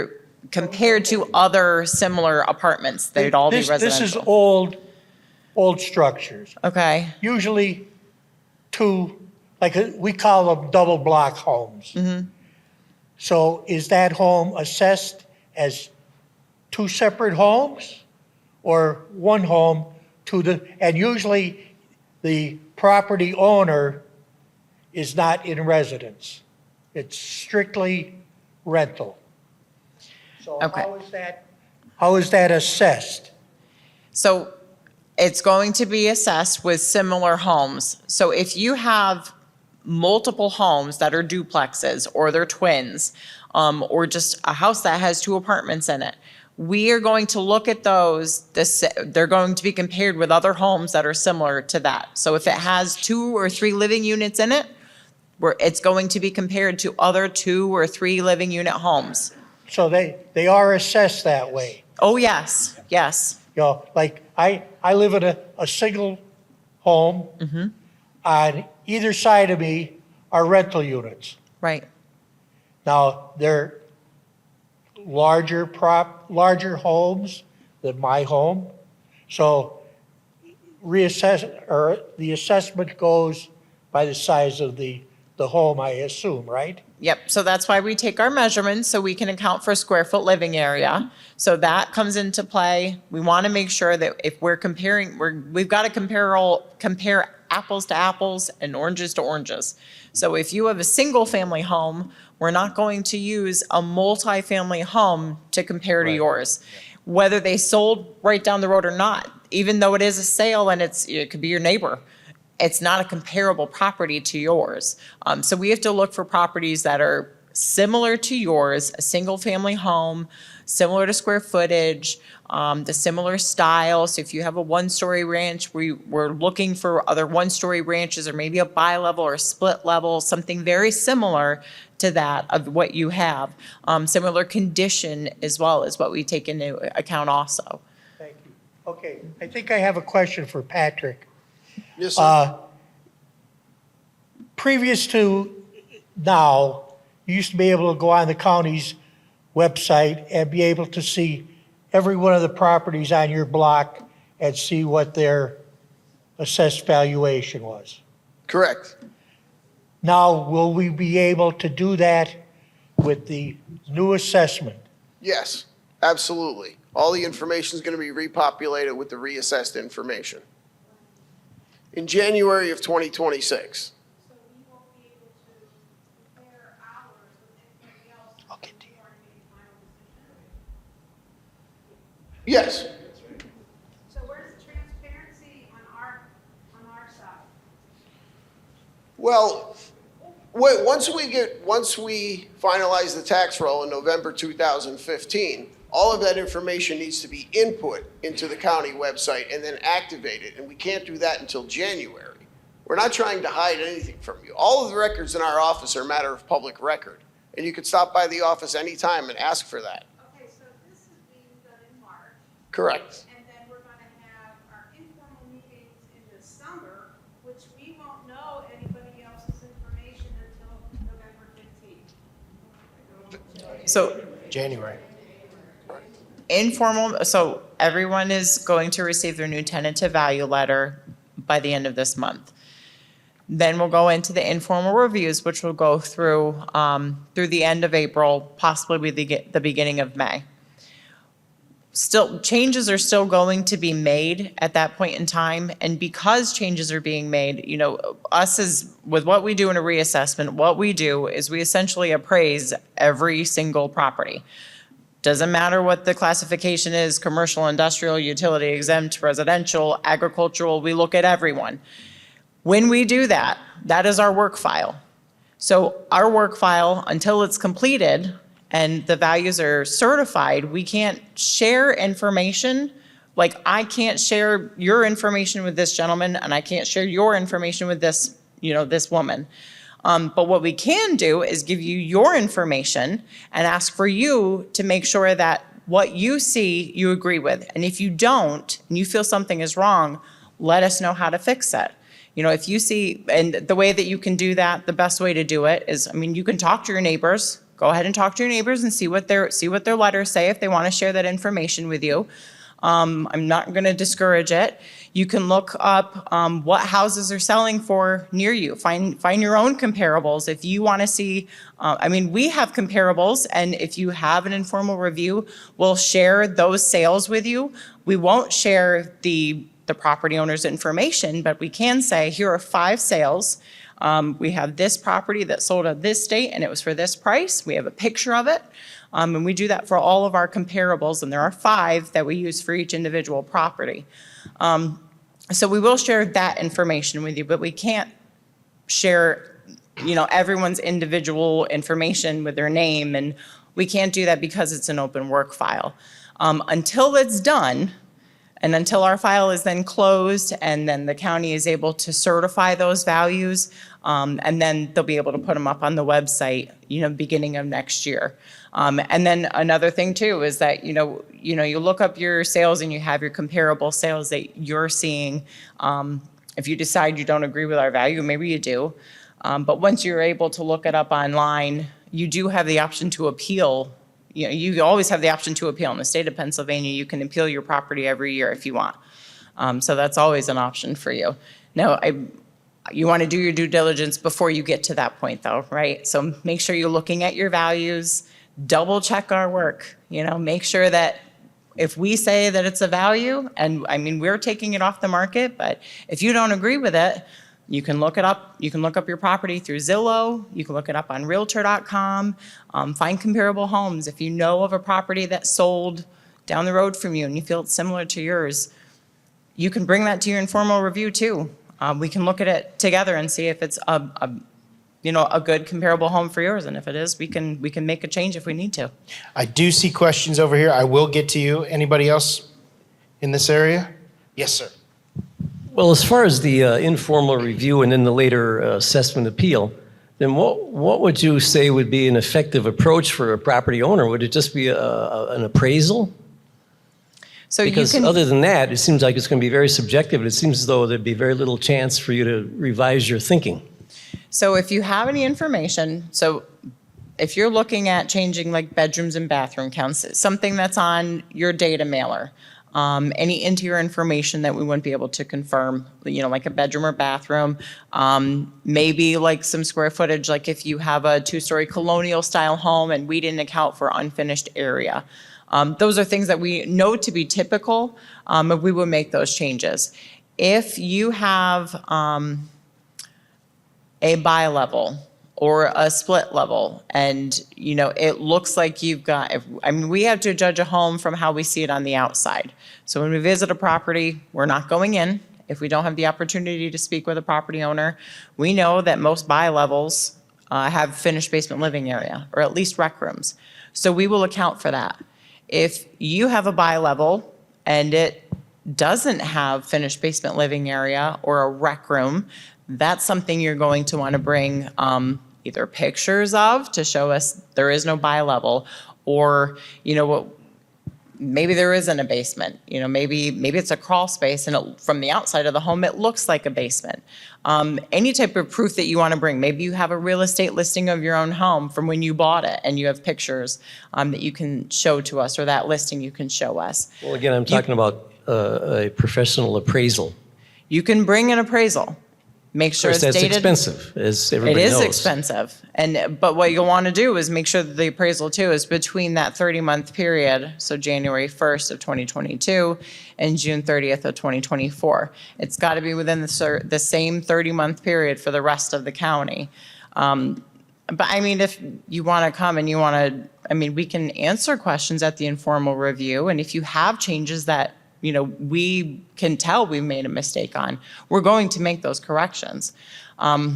Speaker 1: compared to other similar apartments. They'd all be residential.
Speaker 11: This is old structures,
Speaker 1: Okay,
Speaker 11: usually 2, like we call them double block homes. So is that home assessed as 2 separate homes or 1 home and usually the property owner is not in residence. It's strictly rental. So
Speaker 1: Okay.
Speaker 11: how is that assessed?
Speaker 1: so it's going to be assessed with similar homes. So if you have multiple homes that are duplexes or they're twins, or just a house that has 2 apartments in it, we are going to look at those, they're going to be compared with other homes that are similar to that. So if it has 2 or 3 living units in it, it's going to be compared to other 2 or 3 living unit homes.
Speaker 11: So they are assessed that way.
Speaker 1: Oh, yes, yes.
Speaker 11: You know, like I live in a single home. On either side of me are rental units.
Speaker 1: Right.
Speaker 11: Now, they're larger homes than my home. So the assessment goes by the size of the home, I assume, right?
Speaker 1: Yep, so that's why we take our measurements, so we can account for square foot living area. So that comes into play. We want to make sure that if we're comparing, we've got to compare apples to apples and oranges to oranges. So if you have a single family home, we're not going to use a multifamily home to compare to yours. Whether they sold right down the road or not, even though it is a sale and it could be your neighbor, it's not a comparable property to yours. So we have to look for properties that are similar to yours, a single-family home, similar to square footage, the similar style. So if you have a 1-story ranch, we're looking for other 1-story ranches or maybe a bi-level or a split level, something very similar to that of what you have. Similar condition as well is what we take into account also.
Speaker 11: Thank you. Okay, I think I have a question for Patrick.
Speaker 4: Yes, sir.
Speaker 11: Previous to now, you used to be able to go on the county's website and be able to see every one of the properties on your block and see what their assessed valuation was.
Speaker 4: Correct.
Speaker 11: Now, will we be able to do that with the new assessment?
Speaker 4: Yes, absolutely. All the information is going to be repopulated with the reassessed information in January of 2026.
Speaker 11: I'll get to you.
Speaker 4: Yes.
Speaker 12: So where's the transparency on our side?
Speaker 4: Well, once we finalize the tax roll in November 2015, all of that information needs to be input into the county website and then activated, and we can't do that until January. We're not trying to hide anything from you. All of the records in our office are a matter of public record, and you could stop by the office anytime and ask for that.
Speaker 12: Okay, so this is being done in March,
Speaker 4: Correct.
Speaker 12: and then we're gonna have our informal meetings in the summer, which we won't know anybody else's information until November 15th.
Speaker 1: So
Speaker 2: January.
Speaker 1: informal, so everyone is going to receive their new tentative value letter by the end of this month. Then we'll go into the informal reviews, which will go through the end of April, possibly the beginning of May. Still, changes are still going to be made at that point in time, and because changes are being made, you know, us as, with what we do in a reassessment, what we do is we essentially appraise every single property. Doesn't matter what the classification is, commercial, industrial, utility exempt, residential, agricultural, we look at everyone. When we do that, that is our work file. So our work file, until it's completed and the values are certified, we can't share information. Like, I can't share your information with this gentleman, and I can't share your information with this, you know, this woman. But what we can do is give you your information and ask for you to make sure that what you see, you agree with. And if you don't, and you feel something is wrong, let us know how to fix it. You know, if you see, and the way that you can do that, the best way to do it is, I mean, you can talk to your neighbors. Go ahead and talk to your neighbors and see what their letters say if they want to share that information with you. I'm not going to discourage it. You can look up what houses are selling for near you. Find your own comparables. If you want to see, I mean, we have comparables, and if you have an informal review, we'll share those sales with you. We won't share the property owner's information, but we can say, here are 5 sales. We have this property that sold at this date, and it was for this price. We have a picture of it. And we do that for all of our comparables, and there are 5 that we use for each individual property. So we will share that information with you, but we can't share, you know, everyone's individual information with their name, and we can't do that because it's an open work file. Until it's done, and until our file is then closed, and then the county is able to certify those values, and then they'll be able to put them up on the website, you know, beginning of next year. And then another thing too is that, you know, you look up your sales and you have your comparable sales that you're seeing. If you decide you don't agree with our value, maybe you do. But once you're able to look it up online, you do have the option to appeal. You know, you always have the option to appeal. In the state of Pennsylvania, you can appeal your property every year if you want. So that's always an option for you. Now, you want to do your due diligence before you get to that point though, right? So make sure you're looking at your values, double check our work, you know, make sure that if we say that it's a value, and I mean, we're taking it off the market, but if you don't agree with it, you can look it up. You can look up your property through Zillow. You can look it up on Realtor.com. Find comparable homes. If you know of a property that sold down the road from you and you feel it's similar to yours, you can bring that to your informal review too. We can look at it together and see if it's a good comparable home for yours, and if it is, we can make a change if we need to.
Speaker 2: I do see questions over here. I will get to you. Anybody else in this area? Yes, sir.
Speaker 13: Well, as far as the informal review and then the later assessment appeal, then what would you say would be an effective approach for a property owner? Would it just be an appraisal?
Speaker 1: So you
Speaker 13: Because
Speaker 1: can,
Speaker 13: other than that, it seems like it's going to be very subjective. It seems as though there'd be very little chance for you to revise your thinking.
Speaker 1: so if you have any information, so if you're looking at changing like bedrooms and bathroom counts, something that's on your data mailer, any interior information that we wouldn't be able to confirm, like a bedroom or bathroom, maybe like some square footage, like if you have a 2-story colonial style home and we didn't account for unfinished area. Those are things that we know to be typical, and we would make those changes. If you have a bi-level or a split level, and it looks like you've got, we have to judge a home from how we see it on the outside. So when we visit a property, we're not going in. If we don't have the opportunity to speak with a property owner, we know that most bi-levels have finished basement living area, or at least rec rooms. So we will account for that. If you have a bi-level and it doesn't have finished basement living area or a rec room, that's something you're going to want to bring either pictures of to show us there is no bi-level, or maybe there isn't a basement. Maybe it's a crawl space, and from the outside of the home it looks like a basement. Any type of proof that you want to bring. Maybe you have a real estate listing of your own home from when you bought it, and you have pictures that you can show to us, or that listing you can show us.
Speaker 13: Well, again, I'm talking about a professional appraisal.
Speaker 1: You can bring an appraisal. Make sure
Speaker 13: Of
Speaker 1: it's
Speaker 13: course, that's
Speaker 1: dated.
Speaker 13: expensive, as everybody
Speaker 1: It is
Speaker 13: knows.
Speaker 1: expensive, but what you'll want to do is make sure that the appraisal too is between that 30-month period, so January 1st of 2022 and June 30th of 2024. It's got to be within the same 30-month period for the rest of the county. But if you want to come and you want to, we can answer questions at the informal review, and if you have changes that we can tell we made a mistake on, we're going to make those corrections. I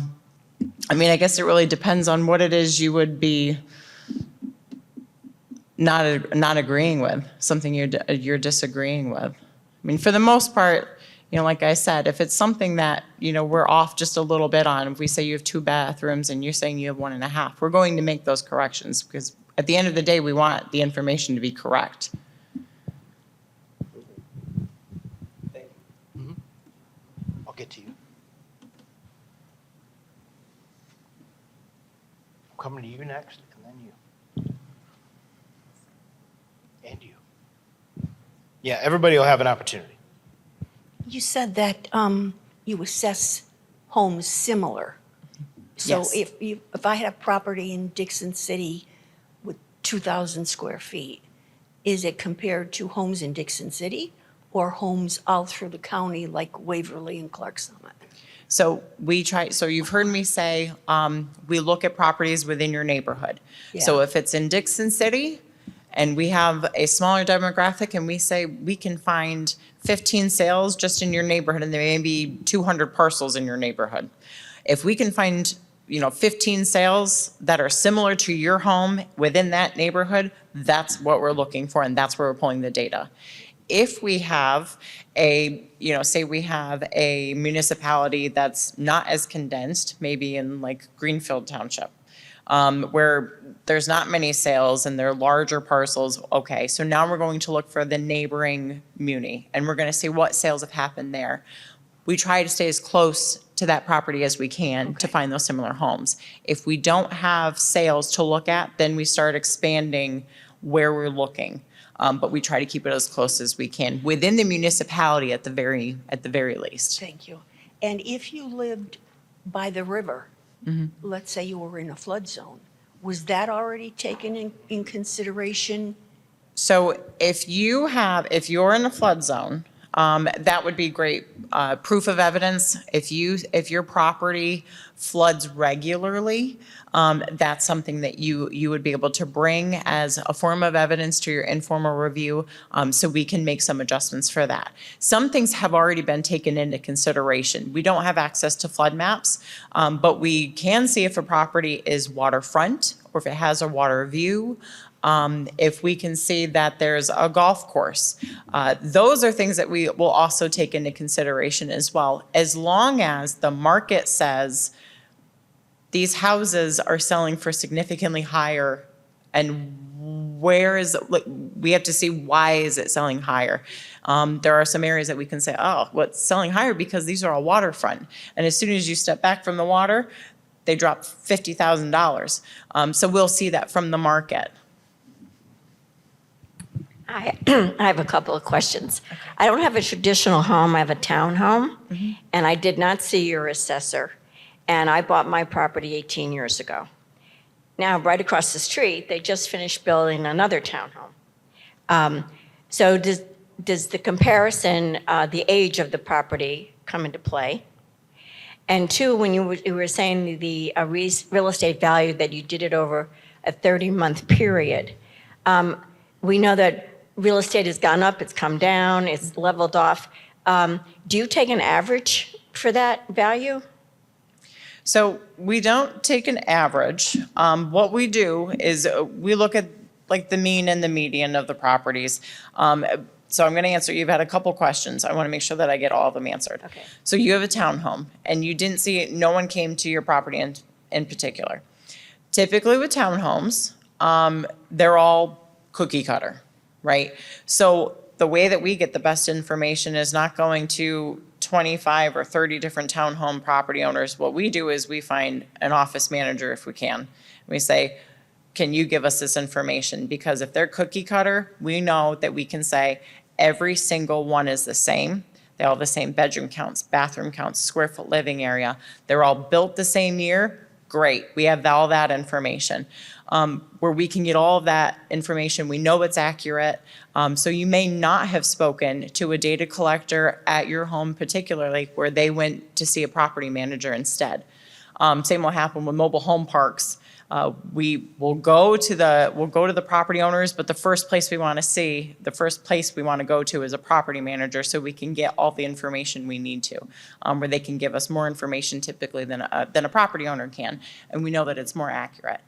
Speaker 1: guess it really depends on what it is you would be not agreeing with, something you're disagreeing with. For the most part, like I said, if it's something that, we're off just a little bit on, if we say you have 2 bathrooms and you're saying you have 1.5, we're going to make those corrections, because at the end of the day, we want the information to be correct.
Speaker 2: I'll get to you. I'm coming to you next, and then you. And you. Yeah, everybody will have an opportunity.
Speaker 14: You said that you assess homes similar. So
Speaker 1: Yes.
Speaker 14: if I had a property in Dixon City with 2,000 square feet, is it compared to homes in Dixon City or homes all through the county like Waverly and Clark Summit?
Speaker 1: So you've heard me say, we look at properties within your neighborhood. So
Speaker 14: Yeah.
Speaker 1: if it's in Dixon City and we have a smaller demographic and we say we can find 15 sales just in your neighborhood, and there may be 200 parcels in your neighborhood. If we can find 15 sales that are similar to your home within that neighborhood, that's what we're looking for, and that's where we're pulling the data. If we have say we have a municipality that's not as condensed, maybe in like Greenfield Township, where there's not many sales and they're larger parcels, okay, so now we're going to look for the neighboring muni, and we're going to see what sales have happened there. We try to stay as close to that property as we can to find those similar homes. If we don't have sales to look at, then we start expanding where we're looking. But we try to keep it as close as we can within the municipality at the very least.
Speaker 14: Thank you. And if you lived by the river, let's say you were in a flood zone, was that already taken in consideration?
Speaker 1: So if you're in a flood zone, that would be great proof of evidence. If your property floods regularly, that's something that you would be able to bring as a form of evidence to your informal review, so we can make some adjustments for that. Some things have already been taken into consideration. We don't have access to flood maps, but we can see if a property is waterfront or if it has a water view. If we can see that there's a golf course. Those are things that we will also take into consideration as well, as long as the market says these houses are selling for significantly higher and we have to see why is it selling higher. There are some areas that we can say, oh, what's selling higher because these are all waterfront. And as soon as you step back from the water, they drop $50,000. So we'll see that from the market.
Speaker 14: I have a couple of questions. I don't have a traditional home, I have a townhome, and I did not see your assessor. And I bought my property 18 years ago. Now, right across the street, they just finished building another townhome. So does the comparison, the age of the property come into play? And two, when you were saying the real estate value that you did it over a 30-month period, we know that real estate has gone up, it's come down, it's leveled off. Do you take an average for that value?
Speaker 1: So we don't take an average. What we do is we look at like the mean and the median of the properties. So I'm going to answer, you've had a couple questions. I want to make sure that I get all of them answered.
Speaker 14: Okay.
Speaker 1: So you have a townhome and you didn't see, no one came to your property in particular. Typically with townhomes, they're all cookie cutter, right? So the way that we get the best information is not going to 25 or 30 different townhome property owners. What we do is we find an office manager if we can. We say, can you give us this information? Because if they're cookie cutter, we know that we can say every single one is the same. They all have the same bedroom counts, bathroom counts, square foot living area. They're all built the same year. Great, we have all that information. Where we can get all of that information, we know it's accurate. So you may not have spoken to a data collector at your home particularly where they went to see a property manager instead. Same will happen with mobile home parks. We will go to the property owners, but the first place we want to go to is a property manager so we can get all the information we need to, where they can give us more information typically than a property owner can, and we know that it's more accurate.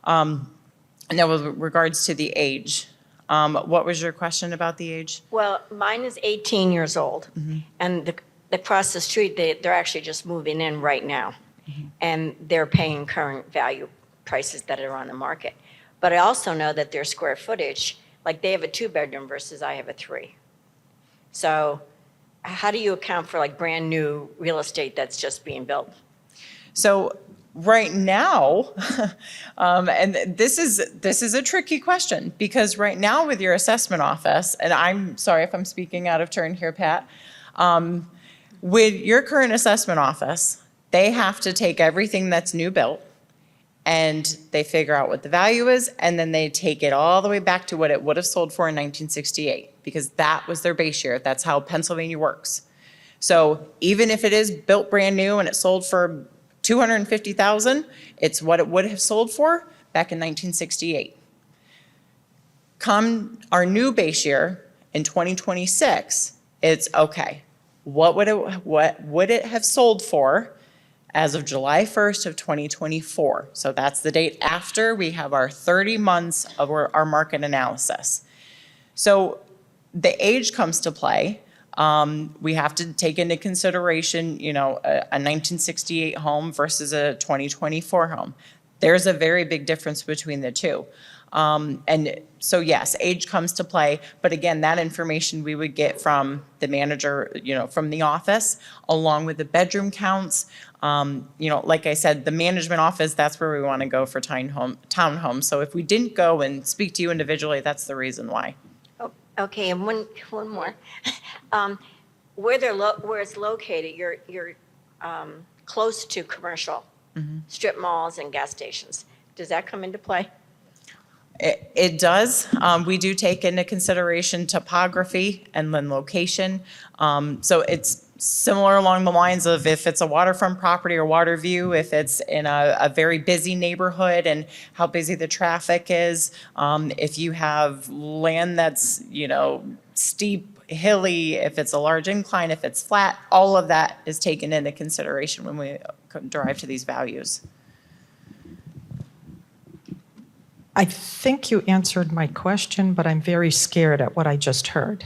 Speaker 1: Now with regards to the age, what was your question about the age?
Speaker 14: Well, mine is 18 years old, and across the street, they're actually just moving in right now, and they're paying current value prices that are on the market. But I also know that their square footage, like they have a 2-bedroom versus I have a 3. So how do you account for like brand new real estate that's just being built?
Speaker 1: So right now, and this is a tricky question because right now with your assessment office, and I'm sorry if I'm speaking out of turn here, Pat, with your current assessment office, they have to take everything that's new built and they figure out what the value is, and then they take it all the way back to what it would have sold for in 1968 because that was their base year. That's how Pennsylvania works. So even if it is built brand new and it sold for $250,000, it's what it would have sold for back in 1968. Come our new base year in 2026, it's okay. What would it have sold for as of July 1st of 2024? So that's the date after we have our 30 months of our market analysis. So the age comes to play. We have to take into consideration, a 1968 home versus a 2024 home. There's a very big difference between the two. And so yes, age comes to play, but again, that information we would get from the manager, from the office, along with the bedroom counts. Like I said, the management office, that's where we want to go for townhomes. So if we didn't go and speak to you individually, that's the reason why.
Speaker 14: Okay, and one more. Where it's located, you're close to commercial strip malls and gas stations. Does that come into play?
Speaker 1: It does. We do take into consideration topography and then location. So it's similar along the lines of if it's a waterfront property or water view, if it's in a very busy neighborhood and how busy the traffic is. If you have land that's, steep, hilly, if it's a large incline, if it's flat, all of that is taken into consideration when we derive to these values.
Speaker 15: I think you answered my question, but I'm very scared at what I just heard.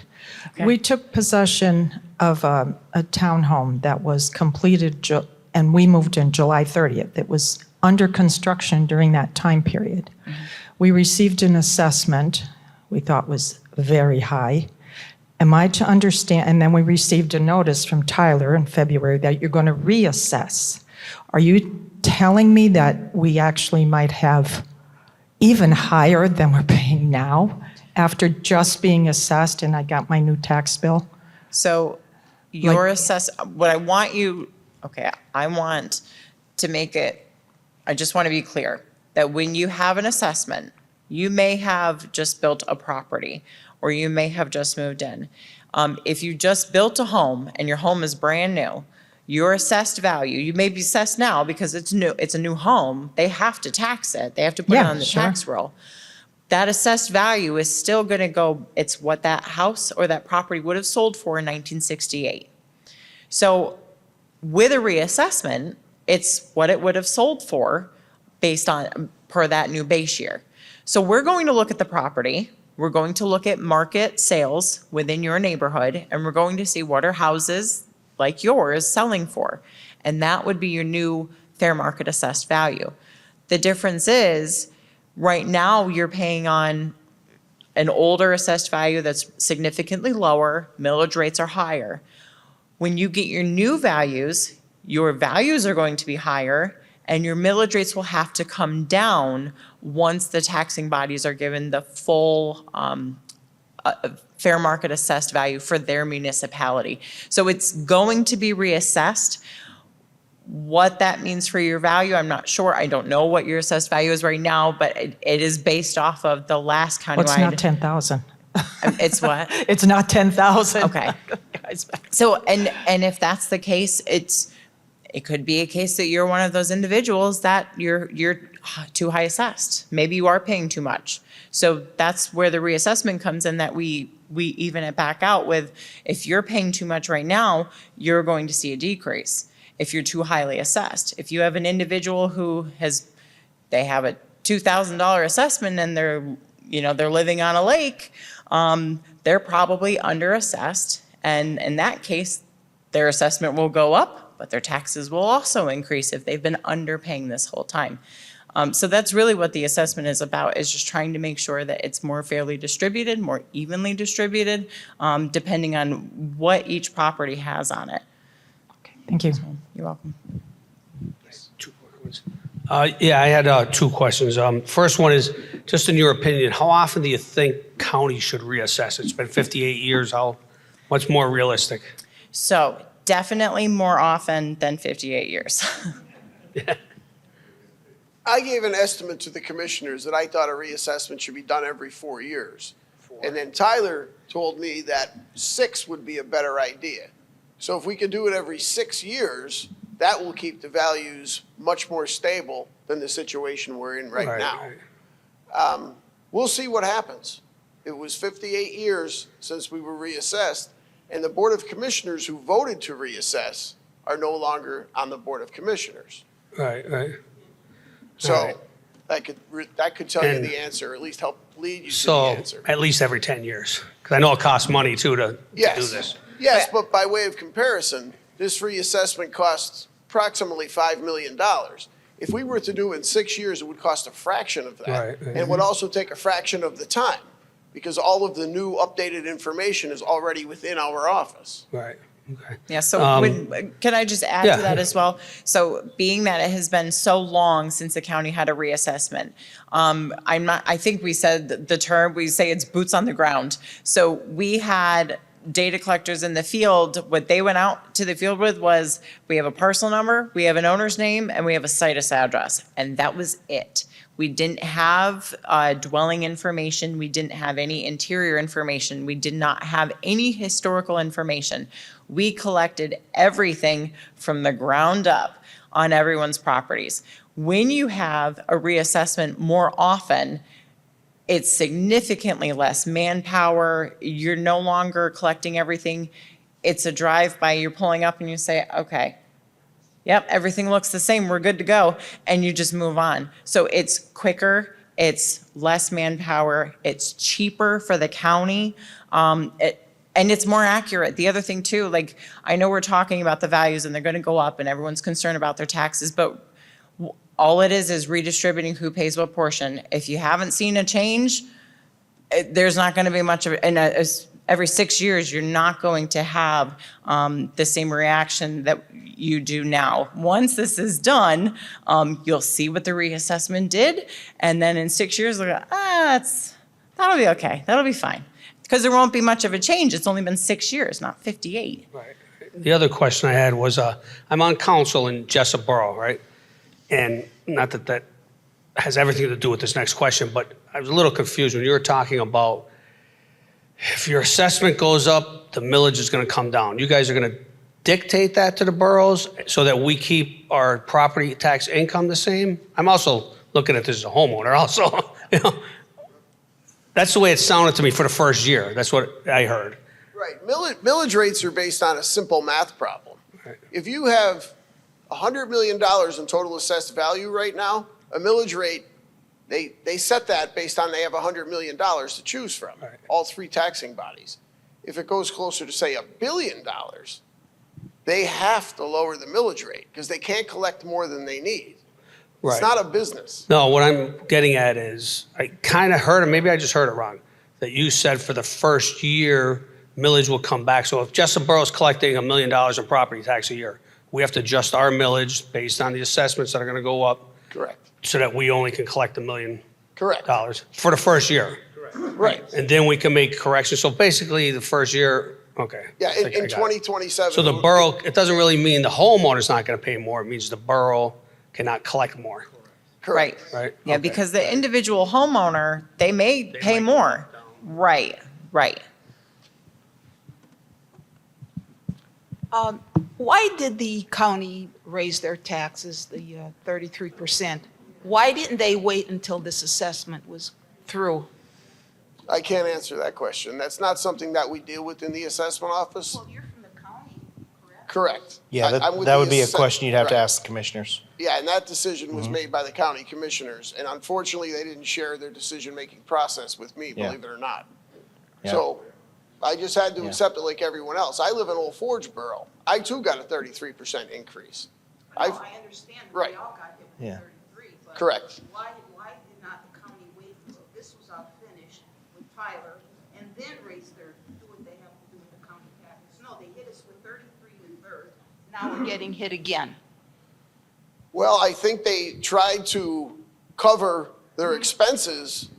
Speaker 1: Okay.
Speaker 15: We took possession of a townhome that was completed, and we moved in July 30th. It was under construction during that time period. We received an assessment we thought was very high. Am I to understand, and then we received a notice from Tyler in February that you're going to reassess. Are you telling me that we actually might have even higher than we're paying now after just being assessed and I got my new tax bill?
Speaker 1: So your what I want you, okay, I want to make it, I just want to be clear that when you have an assessment, you may have just built a property or you may have just moved in. If you just built a home and your home is brand new, your assessed value, you may be assessed now because it's new, it's a new home, they have to tax it, they have to put it
Speaker 15: Yeah,
Speaker 1: on the
Speaker 15: sure.
Speaker 1: tax roll. That assessed value is still gonna go, it's what that house or that property would have sold for in 1968. So with a reassessment, it's what it would have sold for based on, per that new base year. So we're going to look at the property, we're going to look at market sales within your neighborhood, and we're going to see what are houses like yours selling for. And that would be your new fair market assessed value. The difference is, right now, you're paying on an older assessed value that's significantly lower, millage rates are higher. When you get your new values, your values are going to be higher, and your millage rates will have to come down once the taxing bodies are given the full fair market assessed value for their municipality. So it's going to be reassessed. What that means for your value, I'm not sure. I don't know what your assessed value is right now, but it is based off of the last countywide.
Speaker 15: Well, it's not 10,000.
Speaker 1: It's what?
Speaker 15: It's not 10,000.
Speaker 1: Okay. So, and if that's the case, it could be a case that you're one of those individuals that you're too high assessed. Maybe you are paying too much. So that's where the reassessment comes in, that we even it back out with, if you're paying too much right now, you're going to see a decrease if you're too highly assessed. If you have an individual who they have a $2,000 assessment and they're living on a lake, they're probably underassessed. And in that case, their assessment will go up, but their taxes will also increase if they've been underpaying this whole time. So that's really what the assessment is about, is just trying to make sure that it's more fairly distributed, more evenly distributed, depending on what each property has on it.
Speaker 15: Thank you.
Speaker 1: You're welcome.
Speaker 16: Two quick ones. Yeah, I had two questions. First one is, just in your opinion, how often do you think counties should reassess? It's been 58 years. What's more realistic?
Speaker 1: So definitely more often than 58 years.
Speaker 4: I gave an estimate to the commissioners that I thought a reassessment should be done every 4 years. And then Tyler told me that 6 would be a better idea. So if we could do it every 6 years, that will keep the values much more stable than the situation we're in right now. We'll see what happens. It was 58 years since we were reassessed, and the Board of Commissioners who voted to reassess are no longer on the Board of Commissioners.
Speaker 16: Right.
Speaker 4: So I could tell you the answer, or at least help lead you to the
Speaker 16: So
Speaker 4: answer.
Speaker 16: at least every 10 years, because I know it costs money too to do this.
Speaker 4: Yes, but by way of comparison, this reassessment costs approximately $5 million. If we were to do it in 6 years, it would cost a fraction of that.
Speaker 16: Right.
Speaker 4: And it would also take a fraction of the time, because all of the new updated information is already within our office.
Speaker 16: Right. Okay.
Speaker 1: Yeah, so can I just add to that as well? So being that it has been so long since the county had a reassessment, I think we said the term, we say it's boots on the ground. So we had data collectors in the field. What they went out to the field with was, we have a parcel number, we have an owner's name, and we have a situs address. And that was it. We didn't have dwelling information. We didn't have any interior information. We did not have any historical information. We collected everything from the ground up on everyone's properties. When you have a reassessment more often, it's significantly less manpower. You're no longer collecting everything. It's a drive-by. You're pulling up and you say, okay, yep, everything looks the same, we're good to go, and you just move on. So it's quicker, it's less manpower, it's cheaper for the county, and it's more accurate. The other thing too, I know we're talking about the values and they're gonna go up and everyone's concerned about their taxes, but All it is redistributing who pays what portion. If you haven't seen a change, there's not going to be much of it. And every 6 years, you're not going to have the same reaction that you do now. Once this is done, you'll see what the reassessment did. And then in 6 years, they'll go, that'll be okay. That'll be fine. Because there won't be much of a change. It's only been 6 years, not 58.
Speaker 16: Right. The other question I had was, I'm on council in Jessup Borough, right? And not that that has everything to do with this next question, but I was a little confused when you were talking about if your assessment goes up, the millage is going to come down. You guys are going to dictate that to the boroughs so that we keep our property tax income the same? I'm also looking at this as a homeowner also. You know, that's the way it sounded to me for the first year. That's what I heard.
Speaker 4: Right. Millage rates are based on a simple math problem.
Speaker 16: Right.
Speaker 4: If you have $100 million in total assessed value right now, a millage rate, they set that based on they have $100 million to choose from,
Speaker 16: Right.
Speaker 4: all three taxing bodies. If it goes closer to, say, $1 billion, they have to lower the millage rate because they can't collect more than they need.
Speaker 16: Right.
Speaker 4: It's not a business.
Speaker 16: No, what I'm getting at is I kind of heard, and maybe I just heard it wrong, that you said for the first year, millage will come back. So if Jessup Borough is collecting $1 million in property tax a year, we have to adjust our millage based on the assessments that are going to go up
Speaker 4: Correct.
Speaker 16: so that we only can collect $1 million
Speaker 4: Correct.
Speaker 16: for the first year.
Speaker 4: Right.
Speaker 16: And then we can make corrections. So basically the first year, okay.
Speaker 4: Yeah,
Speaker 16: I think I
Speaker 4: in
Speaker 16: got it.
Speaker 4: 2027.
Speaker 16: So the borough, it doesn't really mean the homeowner's not going to pay more. It means the borough cannot collect more,
Speaker 4: Correct.
Speaker 16: right?
Speaker 1: Yeah,
Speaker 16: Okay.
Speaker 1: because the individual homeowner, they may pay more. Right, right.
Speaker 17: Why did the county raise their taxes, the 33%? Why didn't they wait until this assessment was through?
Speaker 4: I can't answer that question. That's not something that we deal with in the assessment office.
Speaker 17: Well, you're from the county, correct?
Speaker 4: Correct.
Speaker 2: Yeah,
Speaker 4: I'm with
Speaker 2: that
Speaker 4: the
Speaker 2: would be a
Speaker 4: assess-
Speaker 2: question you'd have to
Speaker 4: right.
Speaker 2: ask the commissioners.
Speaker 4: Yeah, and that decision was made by the county commissioners, and unfortunately, they didn't share their decision-making process with me,
Speaker 2: Yeah.
Speaker 4: believe it or not.
Speaker 2: Yeah.
Speaker 4: So I just had to
Speaker 2: Yeah.
Speaker 4: accept it like everyone else. I live in Old Forge Borough. I too got a 33% increase.
Speaker 17: I understand,
Speaker 4: Right.
Speaker 17: we all got hit
Speaker 2: Yeah.
Speaker 17: with 33, but.
Speaker 4: Correct.
Speaker 17: Why did not the county wait until this was all finished with Tyler and then raise do what they have to do with the county taxes? No, they hit us with 33 and third, now we're getting hit again.
Speaker 4: Well, I think they tried to cover their expenses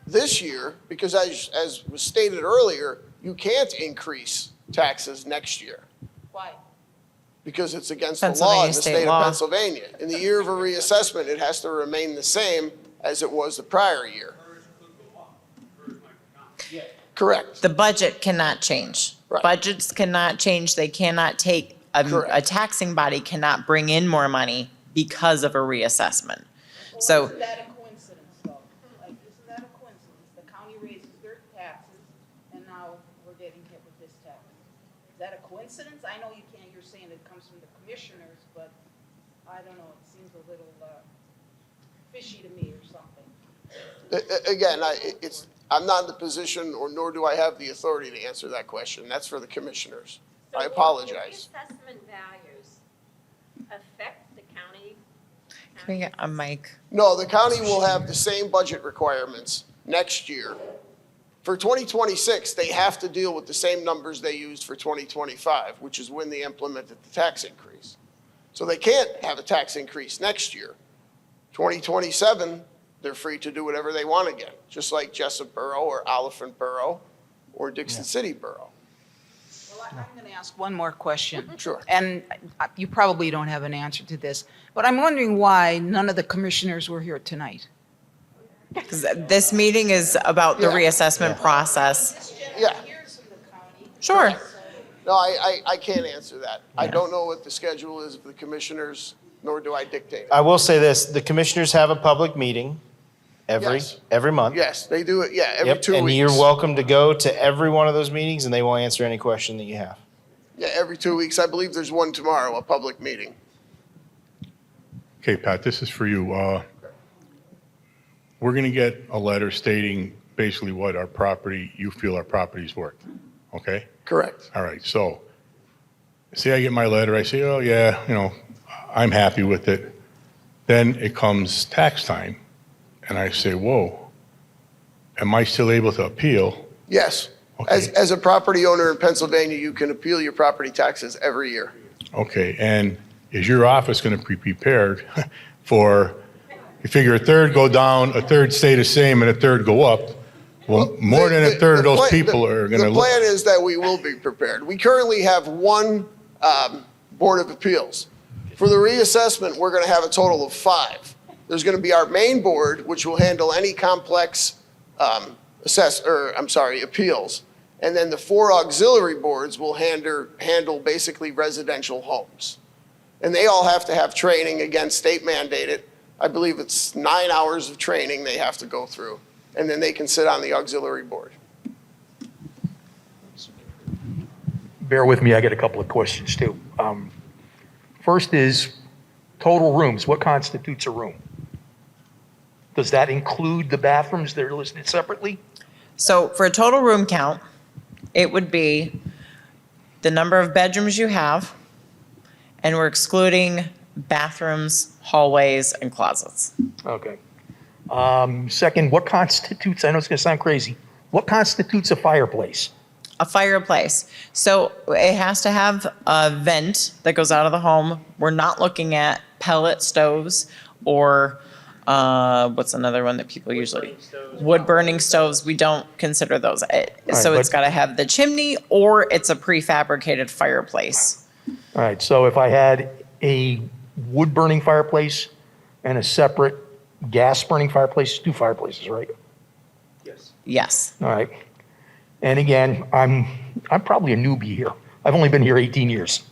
Speaker 4: this year because as was stated earlier, you can't increase taxes next year
Speaker 17: Why?
Speaker 4: because it's against the law in
Speaker 1: Pennsylvania
Speaker 4: the
Speaker 1: state
Speaker 4: state
Speaker 1: law.
Speaker 4: of Pennsylvania. In the year of a reassessment, it has to remain the same as it was the prior year. Correct.
Speaker 1: The budget cannot change.
Speaker 4: Right.
Speaker 1: Budgets cannot change. They cannot take, a
Speaker 4: Correct.
Speaker 1: taxing body cannot bring in more money because of a reassessment. So,
Speaker 17: Isn't that a coincidence, though? Like, isn't that a coincidence? The county raises their taxes, and now we're getting hit with this tax. Is that a coincidence? I know you're saying it comes from the commissioners, but I don't know, it seems a little fishy to me or something.
Speaker 4: Again, I'm not in the position, or nor do I have the authority to answer that question. That's for the commissioners. I apologize.
Speaker 18: So will the reassessment values affect the county?
Speaker 1: can we get a mic?
Speaker 4: No, the county will have the same budget requirements next year. For 2026, they have to deal with the same numbers they used for 2025, which is when they implemented the tax increase. So they can't have a tax increase next year. 2027, they're free to do whatever they want again, just like Jessup Borough or Oliphant Borough or Dixon City Borough.
Speaker 17: Well, I'm going to ask one more question.
Speaker 4: Sure.
Speaker 17: And you probably don't have an answer to this, but I'm wondering why none of the commissioners were here tonight.
Speaker 1: 'Cause this meeting is about the
Speaker 4: Yeah.
Speaker 1: reassessment process.
Speaker 4: Yeah.
Speaker 1: Sure.
Speaker 4: No, I can't answer that. I don't know what the schedule is of the commissioners, nor do I dictate it.
Speaker 2: I will say this, the commissioners have a public meeting
Speaker 4: Yes.
Speaker 2: every month.
Speaker 4: Yes, they do it, yeah, every
Speaker 2: Yep,
Speaker 4: 2 weeks.
Speaker 2: and you're welcome to go to every one of those meetings, and they will answer any question that you have.
Speaker 4: Yeah, every 2 weeks. I believe there's one tomorrow, a public meeting.
Speaker 19: Okay, Pat, this is for you. We're going to get a letter stating basically what our property, you feel our property's worth, okay?
Speaker 4: Correct.
Speaker 19: All right, so say I get my letter, I say, oh, yeah, I'm happy with it. Then it comes tax time, and I say, whoa, am I still able to appeal?
Speaker 4: Yes.
Speaker 19: Okay.
Speaker 4: As a property owner in Pennsylvania, you can appeal your property taxes every year.
Speaker 19: Okay, and is your office going to be prepared for, you figure a third go down, a third stay the same, and a third go up? Well, more than a third of those people are going to
Speaker 4: The
Speaker 19: look.
Speaker 4: plan is that we will be prepared. We currently have one Board of Appeals. For the reassessment, we're going to have a total of 5. There's going to be our main board, which will handle any complex appeals. And then the 4 auxiliary boards will handle basically residential homes. And they all have to have training, again, state mandated. I believe it's 9 hours of training they have to go through. And then they can sit on the auxiliary board.
Speaker 20: Bear with me, I got a couple of questions too. First is total rooms. What constitutes a room? Does that include the bathrooms that are listed separately?
Speaker 1: So for a total room count, it would be the number of bedrooms you have, and we're excluding bathrooms, hallways, and closets.
Speaker 20: Okay. Second, what constitutes, I know it's going to sound crazy, what constitutes a fireplace?
Speaker 1: A fireplace. So it has to have a vent that goes out of the home. We're not looking at pellet stoves or what's another one that people usually, wood burning stoves. We don't consider those. So it's got to have the chimney or it's a prefabricated fireplace.
Speaker 20: All right, so if I had a wood burning fireplace and a separate gas burning fireplace, 2 fireplaces, right?
Speaker 1: Yes.
Speaker 20: All right. And again, I'm probably a newbie here. I've only been here 18 years.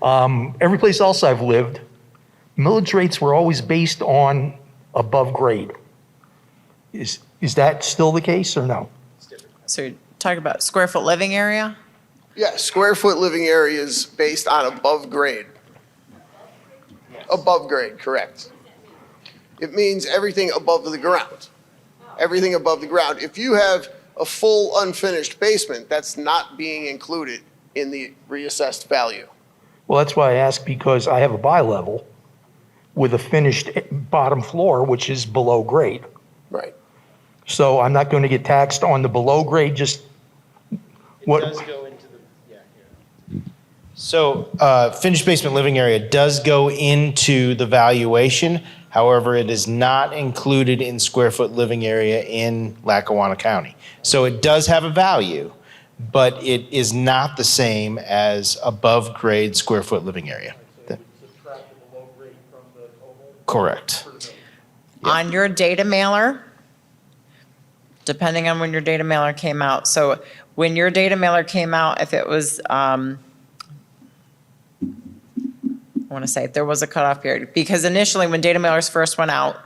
Speaker 20: Every place else I've lived, millage rates were always based on above grade. Is that still the case or no?
Speaker 1: So you're talking about square foot living area?
Speaker 4: Yeah, square foot living area is based on above grade. Above grade, correct. It means everything above the ground. Everything above the ground. If you have a full unfinished basement, that's not being included in the reassessed value.
Speaker 20: Well, that's why I asked, because I have a bi-level with a finished bottom floor, which is below grade.
Speaker 4: Right.
Speaker 20: So I'm not going to get taxed on the below grade, just what?
Speaker 2: It does go into the, yeah, here. So finished basement living area does go into the valuation. However, it is not included in square foot living area in Lackawanna County. So it does have a value, but it is not the same as above grade square foot living area. Correct.
Speaker 1: On your data mailer, depending on when your data mailer came out. So when your data mailer came out, if it was, I want to say there was a cutoff period, because initially when data mailers first went out,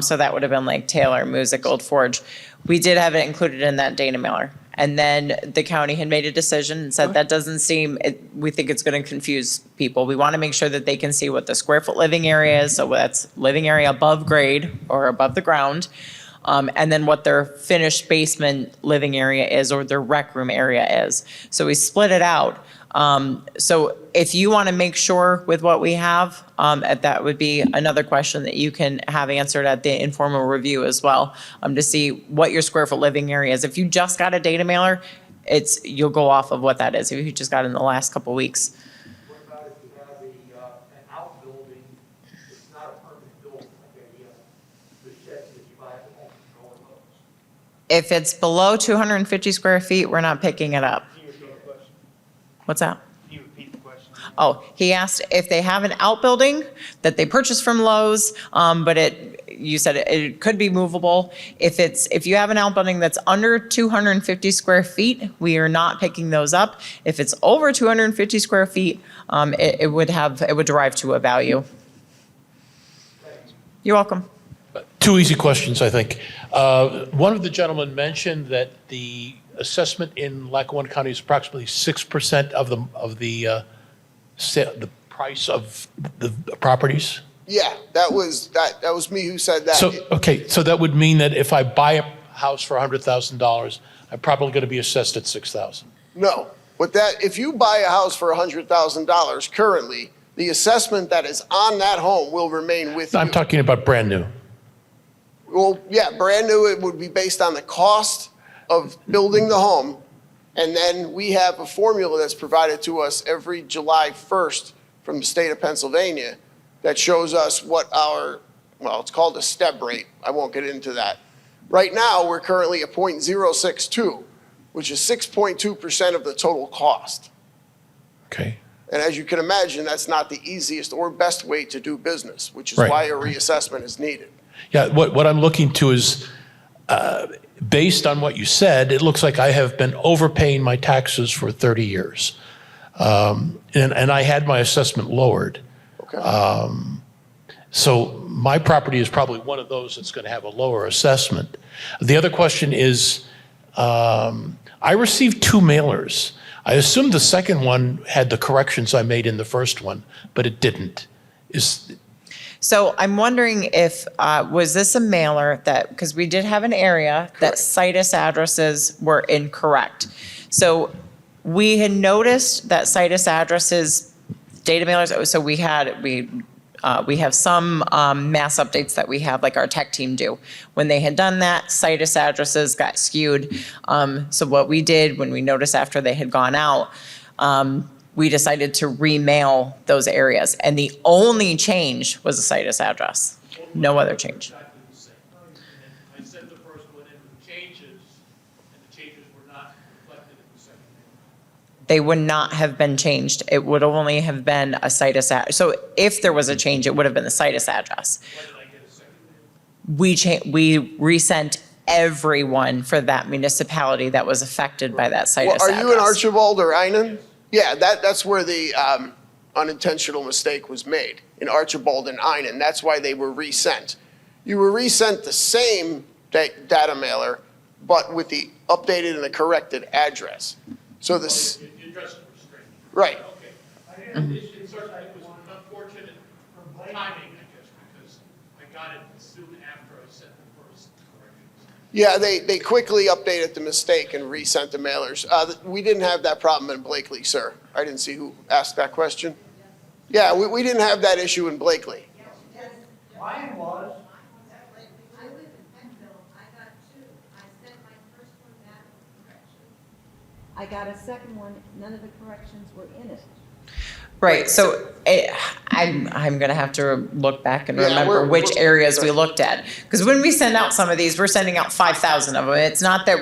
Speaker 1: so that would have been like Taylor, Music, Old Forge, we did have it included in that data mailer. And then the county had made a decision and said that doesn't seem, we think it's going to confuse people. We want to make sure that they can see what the square foot living area is, so that's living area above grade or above the ground, and then what their finished basement living area is or their rec room area is. So we split it out. So if you want to make sure with what we have, that would be another question that you can have answered at the informal review as well, to see what your square foot living area is. If you just got a data mailer, you'll go off of what that is. If you just got it in the last couple of weeks.
Speaker 20: What about if you have an outbuilding, it's not a permanent building, like the sheds that you buy at home, go in those?
Speaker 1: If it's below 250 square feet, we're not picking it up. What's that?
Speaker 2: Can you repeat the question?
Speaker 1: Oh, he asked if they have an outbuilding that they purchased from Lowe's, but you said it could be movable. If you have an outbuilding that's under 250 square feet, we are not picking those up. If it's over 250 square feet, it would derive to a value. You're welcome.
Speaker 21: 2 easy questions, I think. One of the gentlemen mentioned that the assessment in Lackawanna County is approximately 6% of the price of the properties.
Speaker 4: Yeah, that was me who said that.
Speaker 21: So, okay, so that would mean that if I buy a house for $100,000, I'm probably going to be assessed at $6,000.
Speaker 4: No, if you buy a house for $100,000 currently, The assessment that is on that home will remain with you.
Speaker 21: I'm talking about brand new.
Speaker 4: Well, yeah, brand new, it would be based on the cost of building the home. And then we have a formula that's provided to us every July 1st from the state of Pennsylvania that shows us what our, well, it's called a step rate. I won't get into that. Right now, we're currently at 0.062, which is 6.2% of the total cost.
Speaker 21: Okay.
Speaker 4: And as you can imagine, that's not the easiest or best way to do business, which is
Speaker 21: Right.
Speaker 4: why a reassessment is needed.
Speaker 21: Yeah, what I'm looking to is, based on what you said, it looks like I have been overpaying my taxes for 30 years. And I had my assessment lowered.
Speaker 4: Okay.
Speaker 21: So my property is probably one of those that's going to have a lower assessment. The other question is, I received 2 mailers. I assume the second one had the corrections I made in the first one, but it didn't.
Speaker 1: So I'm wondering if, was this a mailer that, because we did have an area that situs addresses were incorrect. So we had noticed that situs addresses, data mailers, so we have some mass updates that we have, like our tech team do. When they had done that, situs addresses got skewed. So what we did when we noticed after they had gone out, we decided to remail those areas. And the only change was the situs address. No other change.
Speaker 21: I sent the first one in with changes, and the changes were not reflected in the second one.
Speaker 1: They would not have been changed. It would only have been a situs address. So if there was a change, it would have been the situs address.
Speaker 21: Why did I get a second one?
Speaker 1: We resent everyone for that municipality that was affected by that situs
Speaker 4: Well,
Speaker 1: address.
Speaker 4: are you in Archibald or Einan? Yeah, that's where the unintentional mistake was made, in Archibald and Einan. That's why they were resent. You were resent the same data mailer, but with the updated and the corrected address. So this,
Speaker 21: The address was strange.
Speaker 4: right.
Speaker 21: Okay. It certainly was an unfortunate timing, I guess, because I got it soon after I sent the first corrections.
Speaker 4: Yeah, they quickly updated the mistake and resent the mailers. We didn't have that problem in Blakely, sir. I didn't see who asked that question. Yeah, we didn't have that issue in Blakely.
Speaker 11: Mine was.
Speaker 12: I live in Penville, I got 2. I sent my first one back with corrections. I got a second one, none of the corrections were in it.
Speaker 1: Right, so I'm gonna have to look back and
Speaker 4: Yeah,
Speaker 1: remember
Speaker 4: we're-
Speaker 1: which areas we looked at. Because when we send out some of these, we're sending out 5,000 of them. It's not that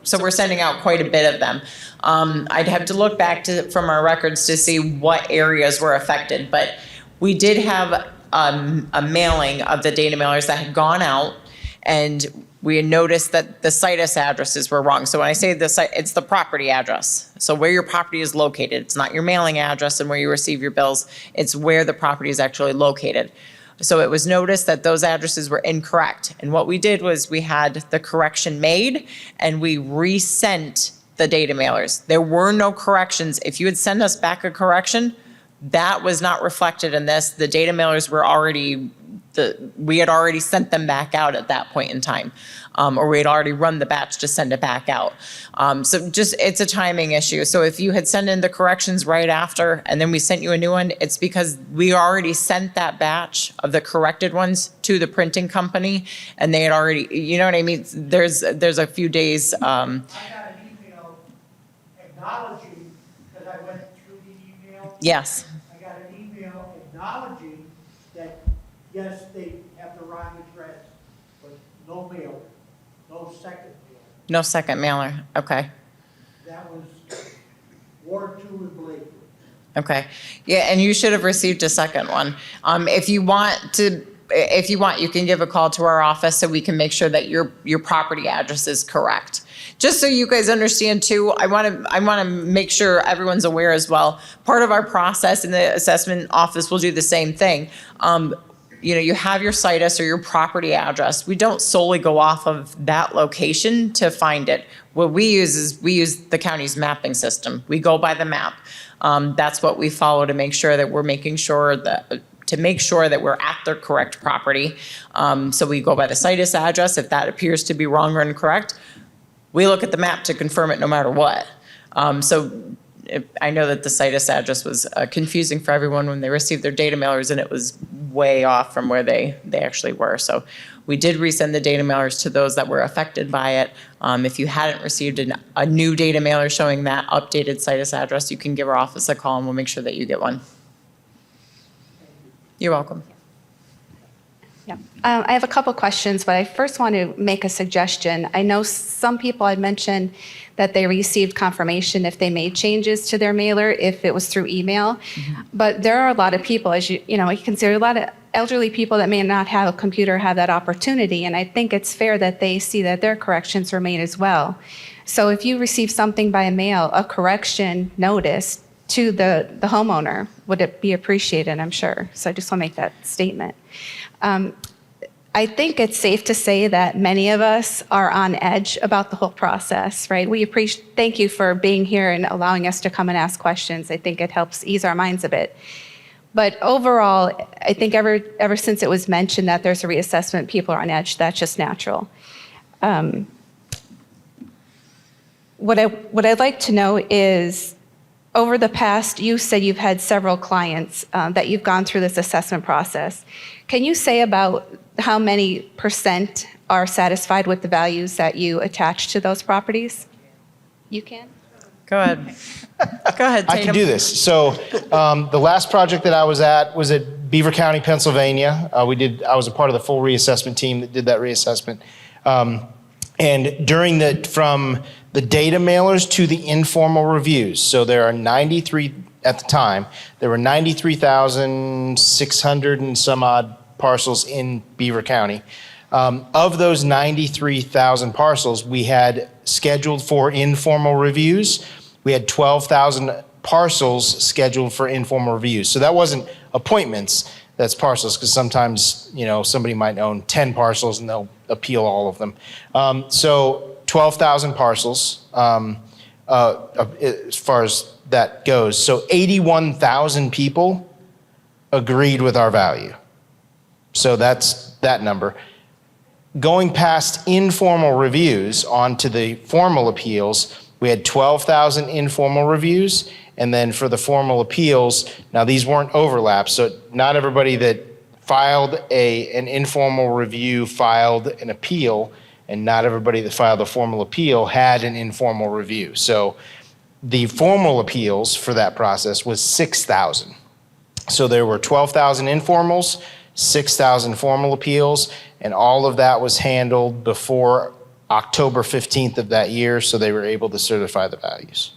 Speaker 1: so we're sending out quite a bit of them. I'd have to look back from our records to see what areas were affected. But we did have a mailing of the data mailers that had gone out, and we had noticed that the situs addresses were wrong. So when I say the site, it's the property address. So where your property is located. It's not your mailing address and where you receive your bills. It's where the property is actually located. So it was noticed that those addresses were incorrect. And what we did was we had the correction made and we resent the data mailers. There were no corrections. If you had sent us back a correction, that was not reflected in this. The data mailers were already, we had already sent them back out at that point in time. Or we had already run the batch to send it back out. So just, it's a timing issue. So if you had sent in the corrections right after and then we sent you a new one, it's because we already sent that batch of the corrected ones to the printing company and they had already, you know what I mean? There's a few days.
Speaker 11: I got an email acknowledging, because I went through the email.
Speaker 1: Yes.
Speaker 11: I got an email acknowledging that, yes, they have the wrong address, but no mail, no second mail.
Speaker 1: No second mailer. Okay.
Speaker 11: That was Ward 2 in Blakely.
Speaker 1: Okay. Yeah, and you should have received a second one. If you want, you can give a call to our office so we can make sure that your property address is correct. Just so you guys understand too, I want to make sure everyone's aware as well. Part of our process in the assessment office will do the same thing. You have your situs or your property address. We don't solely go off of that location to find it. What we use is the county's mapping system. We go by the map. That's what we follow to make sure that we're we're at the correct property. So we go by the situs address. If that appears to be wrong or incorrect, we look at the map to confirm it no matter what. So I know that the situs address was confusing for everyone when they received their data mailers, and it was way off from where they actually were. So we did resend the data mailers to those that were affected by it. If you hadn't received a new data mailer showing that updated situs address, you can give our office a call and we'll make sure that you get one. You're welcome.
Speaker 3: Yeah. I have a couple questions, but I first want to make a suggestion. I know some people had mentioned that they received confirmation if they made changes to their mailer, if it was through email. But there are a lot of people, as you consider a lot of elderly people that may not have a computer have that opportunity. And I think it's fair that they see that their corrections were made as well. So if you receive something by mail, a correction notice to the homeowner, would it be appreciated, I'm sure. So I just want to make that statement. I think it's safe to say that many of us are on edge about the whole process, right? Thank you for being here and allowing us to come and ask questions. I think it helps ease our minds a bit. But overall, I think ever since it was mentioned that there's a reassessment, people are on edge. That's just natural. What I'd like to know is, over the past, you said you've had several clients that you've gone through this assessment process. Can you say about how many % are satisfied with the values that you attach to those properties? You can?
Speaker 1: Go ahead. Go ahead,
Speaker 2: I can do this. So the last project that I was at Beaver County, Pennsylvania. I was a part of the full reassessment team that did that reassessment. And from the data mailers to the informal reviews. So there are 93, at the time, there were 93,600 and some odd parcels in Beaver County. Of those 93,000 parcels, we had scheduled for informal reviews. We had 12,000 parcels scheduled for informal reviews. So that wasn't appointments, that's parcels, because sometimes, somebody might own 10 parcels and they'll appeal all of them. So 12,000 parcels as far as that goes. So 81,000 people agreed with our value. So that's that number. Going past informal reviews onto the formal appeals, we had 12,000 informal reviews. And then for the formal appeals, now these weren't overlaps, so not everybody that filed an informal review filed an appeal, and not everybody that filed a formal appeal had an informal review. So the formal appeals for that process was 6,000. So there were 12,000 informals, 6,000 formal appeals, and all of that was handled before October 15th of that year, so they were able to certify the values.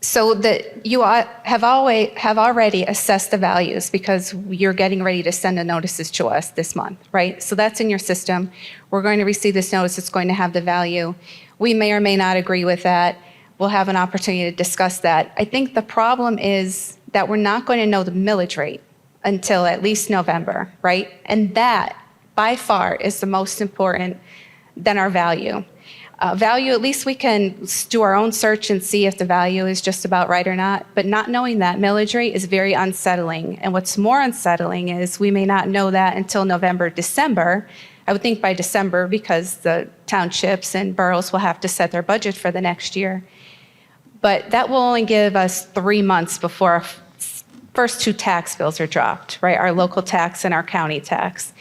Speaker 3: So that you have already assessed the values because you're getting ready to send the notices to us this month, right? So that's in your system. We're going to receive this notice. It's going to have the value. We may or may not agree with that. We'll have an opportunity to discuss that. I think the problem is that we're not going to know the millage rate until at least November, right? And that, by far, is the most important than our value. Value, at least we can do our own search and see if the value is just about right or not. But not knowing that millage rate is very unsettling. And what's more unsettling is we may not know that until November, December. I would think by December, because the townships and boroughs will have to set their budget for the next year. But that will only give us 3 months before our first two tax bills are dropped, right? Our local tax and our county tax.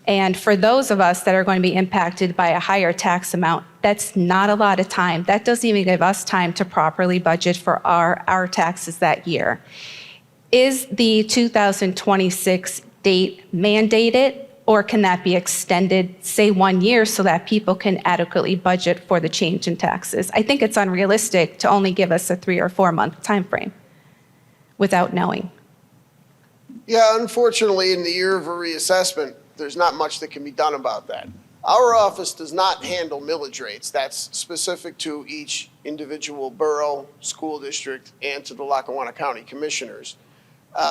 Speaker 3: And for those of us that are going to be impacted by a higher tax amount, that's not a lot of time. That doesn't even give us time to properly budget for our taxes that year. Is the 2026 date mandated, or can that be extended, say 1 year, so that people can adequately budget for the change in taxes? I think it's unrealistic to only give us a 3 or 4 month time frame without knowing.
Speaker 4: Yeah, unfortunately, in the year of a reassessment, there's not much that can be done about that. Our office does not handle millage rates. That's specific to each individual borough, school district, and to the Lackawanna County Commissioners.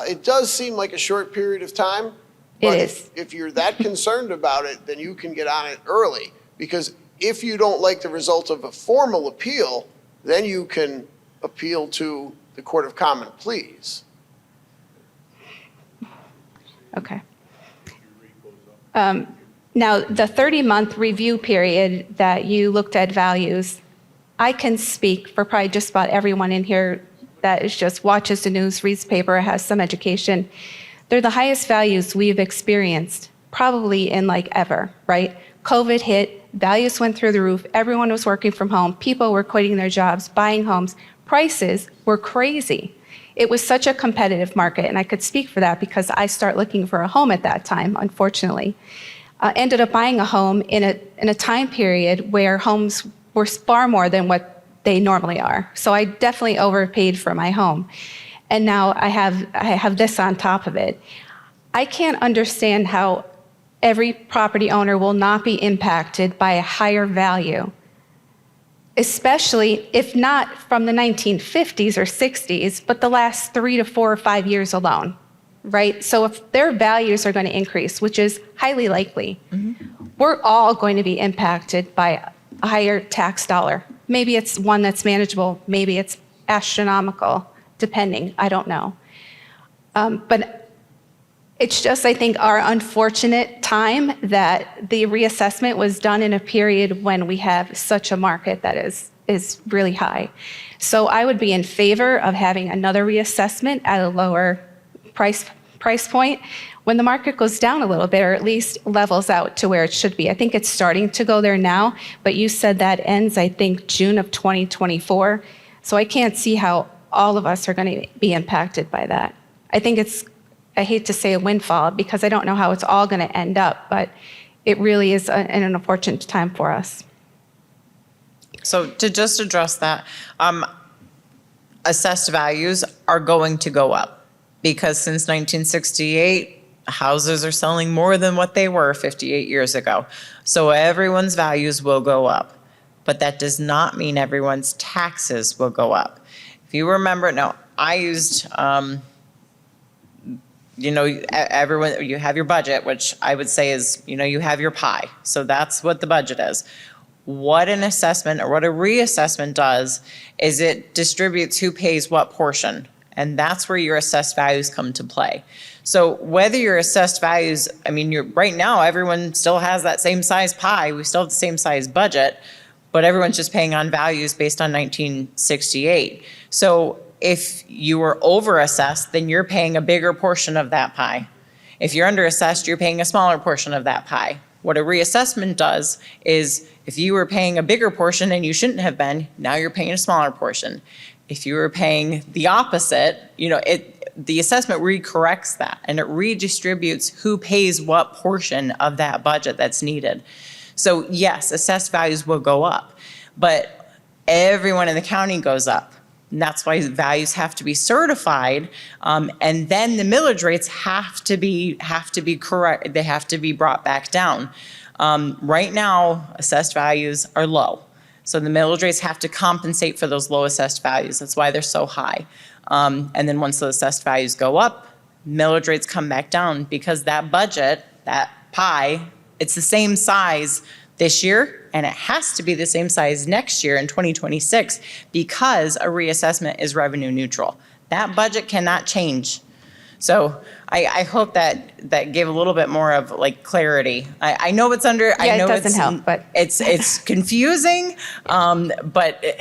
Speaker 4: It does seem like a short period of time. But
Speaker 3: It is.
Speaker 4: if you're that concerned about it, then you can get on it early. Because if you don't like the result of a formal appeal, then you can appeal to the Court of Common Pleas.
Speaker 3: Okay. Now, the 30-month review period that you looked at values, I can speak for probably just about everyone in here that is just watches the news, reads the paper, has some education. They're the highest values we've experienced probably in like ever, right? COVID hit, values went through the roof, everyone was working from home, people were quitting their jobs, buying homes, prices were crazy. It was such a competitive market, and I could speak for that because I started looking for a home at that time, unfortunately. Ended up buying a home in a time period where homes were far more than what they normally are. So I definitely overpaid for my home. And now I have this on top of it. I can't understand how every property owner will not be impacted by a higher value, especially if not from the 1950s or 60s, but the last 3 to 4 or 5 years alone, right? So if their values are going to increase, which is highly likely, we're all going to be impacted by a higher tax dollar. Maybe it's one that's manageable, maybe it's astronomical, depending, I don't know. But it's just, I think, our unfortunate time that the reassessment was done in a period when we have such a market that is really high. So I would be in favor of having another reassessment at a lower price point when the market goes down a little bit, or at least levels out to where it should be. I think it's starting to go there now, but you said that ends, I think, June of 2024. So I can't see how all of us are going to be impacted by that. I think it's, I hate to say a windfall because I don't know how it's all going to end up, but it really is an unfortunate time for us.
Speaker 1: So to just address that, assessed values are going to go up because since 1968, houses are selling more than what they were 58 years ago. So everyone's values will go up, but that does not mean everyone's taxes will go up. If you remember, no, I used, everyone, you have your budget, which I would say is, you have your pie. So that's what the budget is. What an assessment or what a reassessment does is it distributes who pays what portion. And that's where your assessed values come to play. So whether your assessed values, right now, everyone still has that same size pie. We still have the same size budget, but everyone's just paying on values based on 1968. So if you were over-assessed, then you're paying a bigger portion of that pie. If you're under-assessed, you're paying a smaller portion of that pie. What a reassessment does is if you were paying a bigger portion and you shouldn't have been, now you're paying a smaller portion. If you were paying the opposite, the assessment recorrects that and it redistributes who pays what portion of that budget that's needed. So yes, assessed values will go up, but everyone in the county goes up. And that's why values have to be certified, and then the millage rates have to be correct. They have to be brought back down. Right now, assessed values are low, so the millage rates have to compensate for those low assessed values. That's why they're so high. And then once those assessed values go up, millage rates come back down because that budget, that pie, it's the same size this year, and it has to be the same size next year in 2026 because a reassessment is revenue neutral. That budget cannot change. So I hope that gave a little bit more of clarity. I know it's under.
Speaker 3: Yeah,
Speaker 1: I know
Speaker 3: it doesn't help, but
Speaker 1: it's confusing. But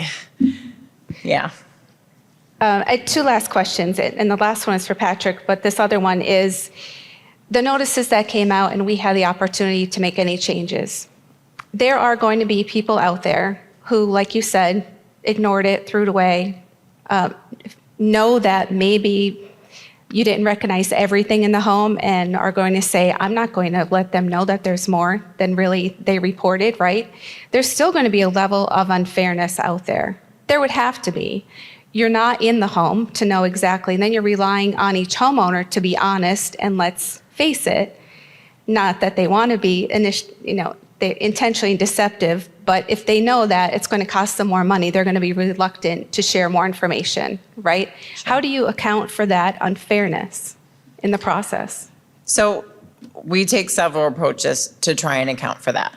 Speaker 1: yeah.
Speaker 3: I had two last questions, and the last one is for Patrick, but this other one is the notices that came out, and we had the opportunity to make any changes. There are going to be people out there who, like you said, ignored it, threw it away, know that maybe you didn't recognize everything in the home and are going to say, I'm not going to let them know that there's more than really they reported, right? There's still going to be a level of unfairness out there. There would have to be. You're not in the home to know exactly, and then you're relying on each homeowner to be honest, and let's face it, not that they want to be they're intentionally deceptive, but if they know that it's going to cost them more money, they're going to be reluctant to share more information, right? Sure. How do you account for that unfairness in the process?
Speaker 1: So we take several approaches to try and account for that.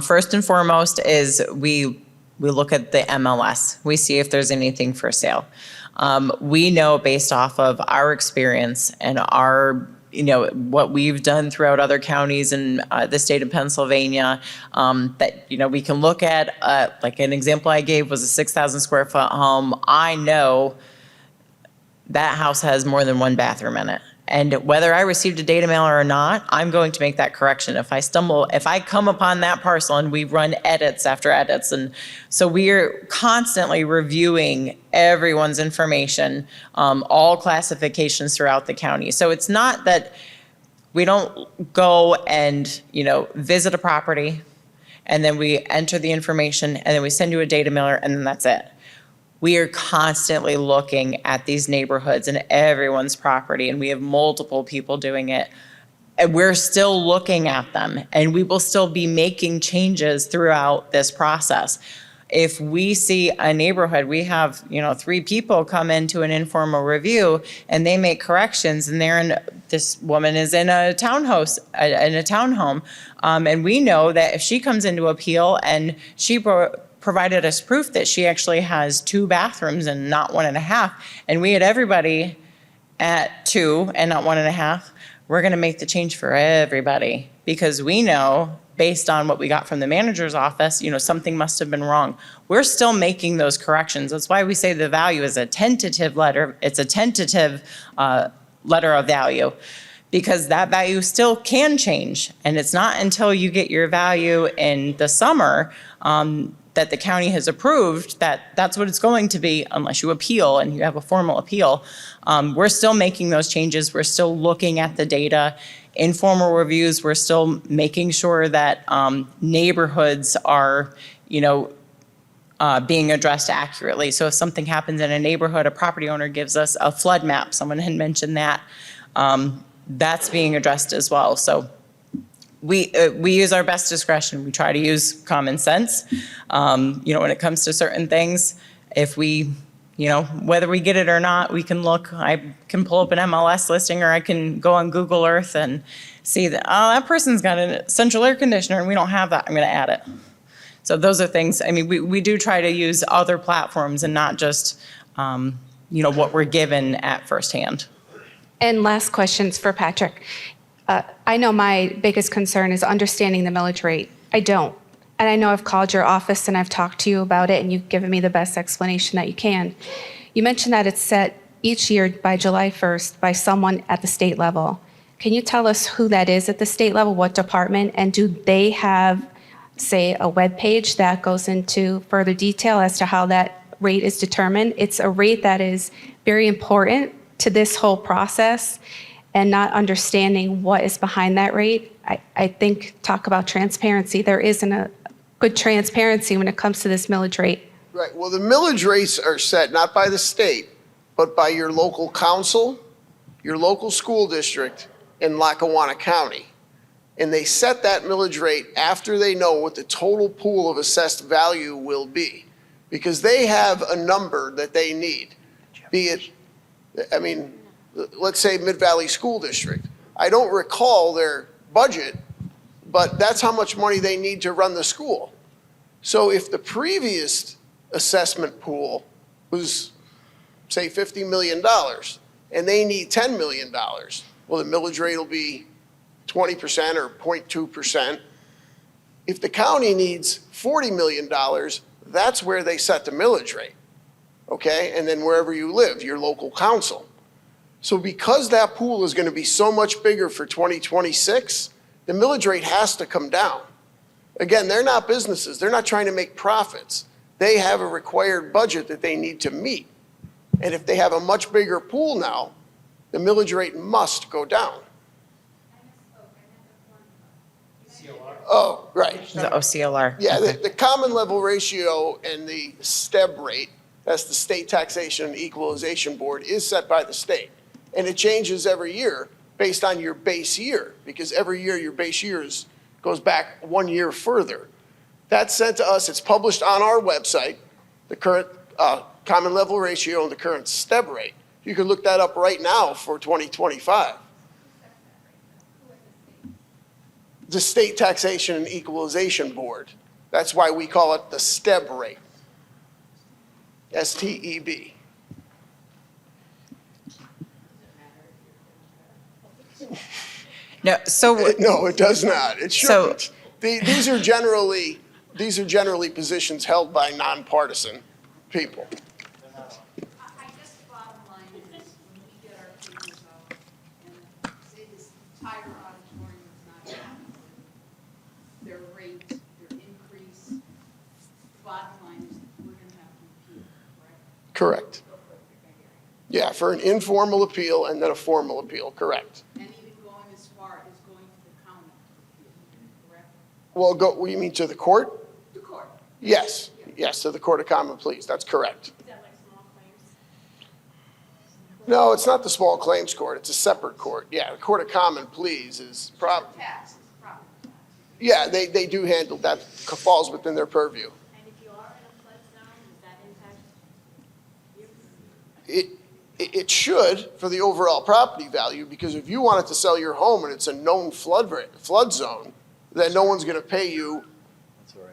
Speaker 1: First and foremost is we look at the MLS. We see if there's anything for sale. We know based off of our experience and our what we've done throughout other counties in the state of Pennsylvania, that, we can look at, like an example I gave was a 6,000 square foot home. I know that house has more than one bathroom in it. And whether I received a data mailer or not, I'm going to make that correction. If I come upon that parcel and we run edits after edits. And so we are constantly reviewing everyone's information, all classifications throughout the county. So it's not that we don't go and, visit a property and then we enter the information and then we send you a data mailer and then that's it. We are constantly looking at these neighborhoods and everyone's property, and we have multiple people doing it. And we're still looking at them, and we will still be making changes throughout this process. If we see a neighborhood, we have, 3 people come into an informal review and they make corrections, and this woman is in a townhouse, in a townhome. And we know that if she comes into appeal and she provided us proof that she actually has 2 bathrooms and not 1.5, and we had everybody at 2 and not 1.5, we're gonna make the change for everybody, because we know, based on what we got from the manager's office, something must have been wrong. We're still making those corrections. That's why we say the value is a tentative letter. It's a tentative letter of value, because that value still can change. And it's not until you get your value in the summer that the county has approved that's what it's going to be, unless you appeal and you have a formal appeal. We're still making those changes. We're still looking at the data. Informal reviews, we're still making sure that neighborhoods are, being addressed accurately. So if something happens in a neighborhood, a property owner gives us a flood map, someone had mentioned that, that's being addressed as well. So we use our best discretion. We try to use common sense, when it comes to certain things. If we, whether we get it or not, we can look. I can pull up an MLS listing, or I can go on Google Earth and see that, that person's got a central air conditioner and we don't have that. I'm going to add it. So those are things, we do try to use other platforms and not just, what we're given at firsthand.
Speaker 3: And last questions for Patrick. I know my biggest concern is understanding the millage rate. I don't. And I know I've called your office and I've talked to you about it, and you've given me the best explanation that you can. You mentioned that it's set each year by July 1st by someone at the state level. Can you tell us who that is at the state level, what department, and do they have, say, a web page that goes into further detail as to how that rate is determined? It's a rate that is very important to this whole process, and not understanding what is behind that rate. I think, talk about transparency. There isn't a good transparency when it comes to this millage rate.
Speaker 4: Right, well, the millage rates are set not by the state, but by your local council, your local school district, in Lackawanna County. And they set that millage rate after they know what the total pool of assessed value will be. Because they have a number that they need, be it, let's say Mid-Valley School District. I don't recall their budget, but that's how much money they need to run the school. So if the previous assessment pool was, say, $50 million, and they need $10 million, well, the millage rate will be 20% or 0.2%. If the county needs $40 million, that's where they set the millage rate, okay? And then wherever you live, your local council. So because that pool is going to be so much bigger for 2026, the millage rate has to come down. Again, they're not businesses. They're not trying to make profits. They have a required budget that they need to meet. And if they have a much bigger pool now, the millage rate must go down. Oh, right.
Speaker 1: The OCLR.
Speaker 4: Yeah, the common level ratio and the STEB rate, that's the State Taxation and Equalization Board, is set by the state. And it changes every year based on your base year, because every year your base years goes back 1 year further. That's sent to us. It's published on our website, the current common level ratio and the current STEB rate. You can look that up right now for 2025. The State Taxation and Equalization Board. That's why we call it the STEB rate. STEB.
Speaker 1: No, so,
Speaker 4: No, it does not. It
Speaker 1: So-
Speaker 4: shouldn't. These are generally positions held by nonpartisan people.
Speaker 17: I guess the bottom line is, when we get our figures out, and say this entire auditorium is not happy with their rate, their increase, the bottom line is, we're gonna have to appeal, correct?
Speaker 4: Correct. Yeah, for an informal appeal and then a formal appeal, correct.
Speaker 17: And even going as far as going to the county to appeal, correct?
Speaker 4: Well, you mean to the court?
Speaker 17: The court.
Speaker 4: Yes, yes, to the Court of Common Pleas, that's correct.
Speaker 17: Is that like small claims?
Speaker 4: No, it's not the small claims court, it's a separate court. Yeah, the Court of Common Pleas is
Speaker 17: Taxes, property taxes.
Speaker 4: yeah, they do handle that, falls within their purview.
Speaker 17: And if you are in a flood zone, does that impact you?
Speaker 4: It should for the overall property value, because if you wanted to sell your home and it's a known flood zone, then no one's gonna pay you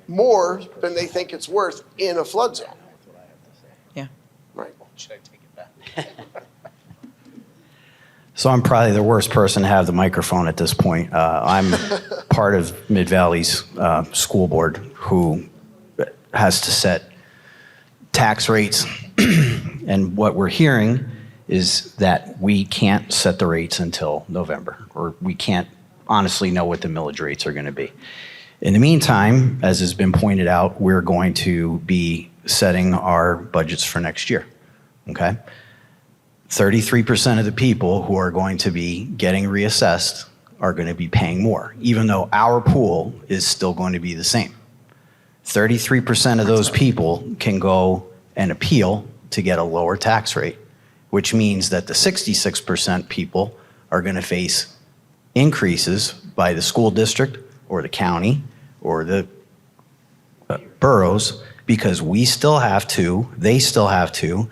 Speaker 4: more than they think it's worth in a flood zone.
Speaker 1: yeah.
Speaker 4: Right.
Speaker 10: Should I take it back?
Speaker 5: So I'm probably the worst person to have the microphone at this point. I'm part of Mid-Valley's school board who has to set tax rates. And what we're hearing is that we can't set the rates until November, or we can't honestly know what the millage rates are going to be. In the meantime, as has been pointed out, we're going to be setting our budgets for next year, okay? 33% of the people who are going to be getting reassessed are going to be paying more, even though our pool is still going to be the same. 33% of those people can go and appeal to get a lower tax rate, which means that the 66% people are going to face increases by the school district or the county or the boroughs, because they still have to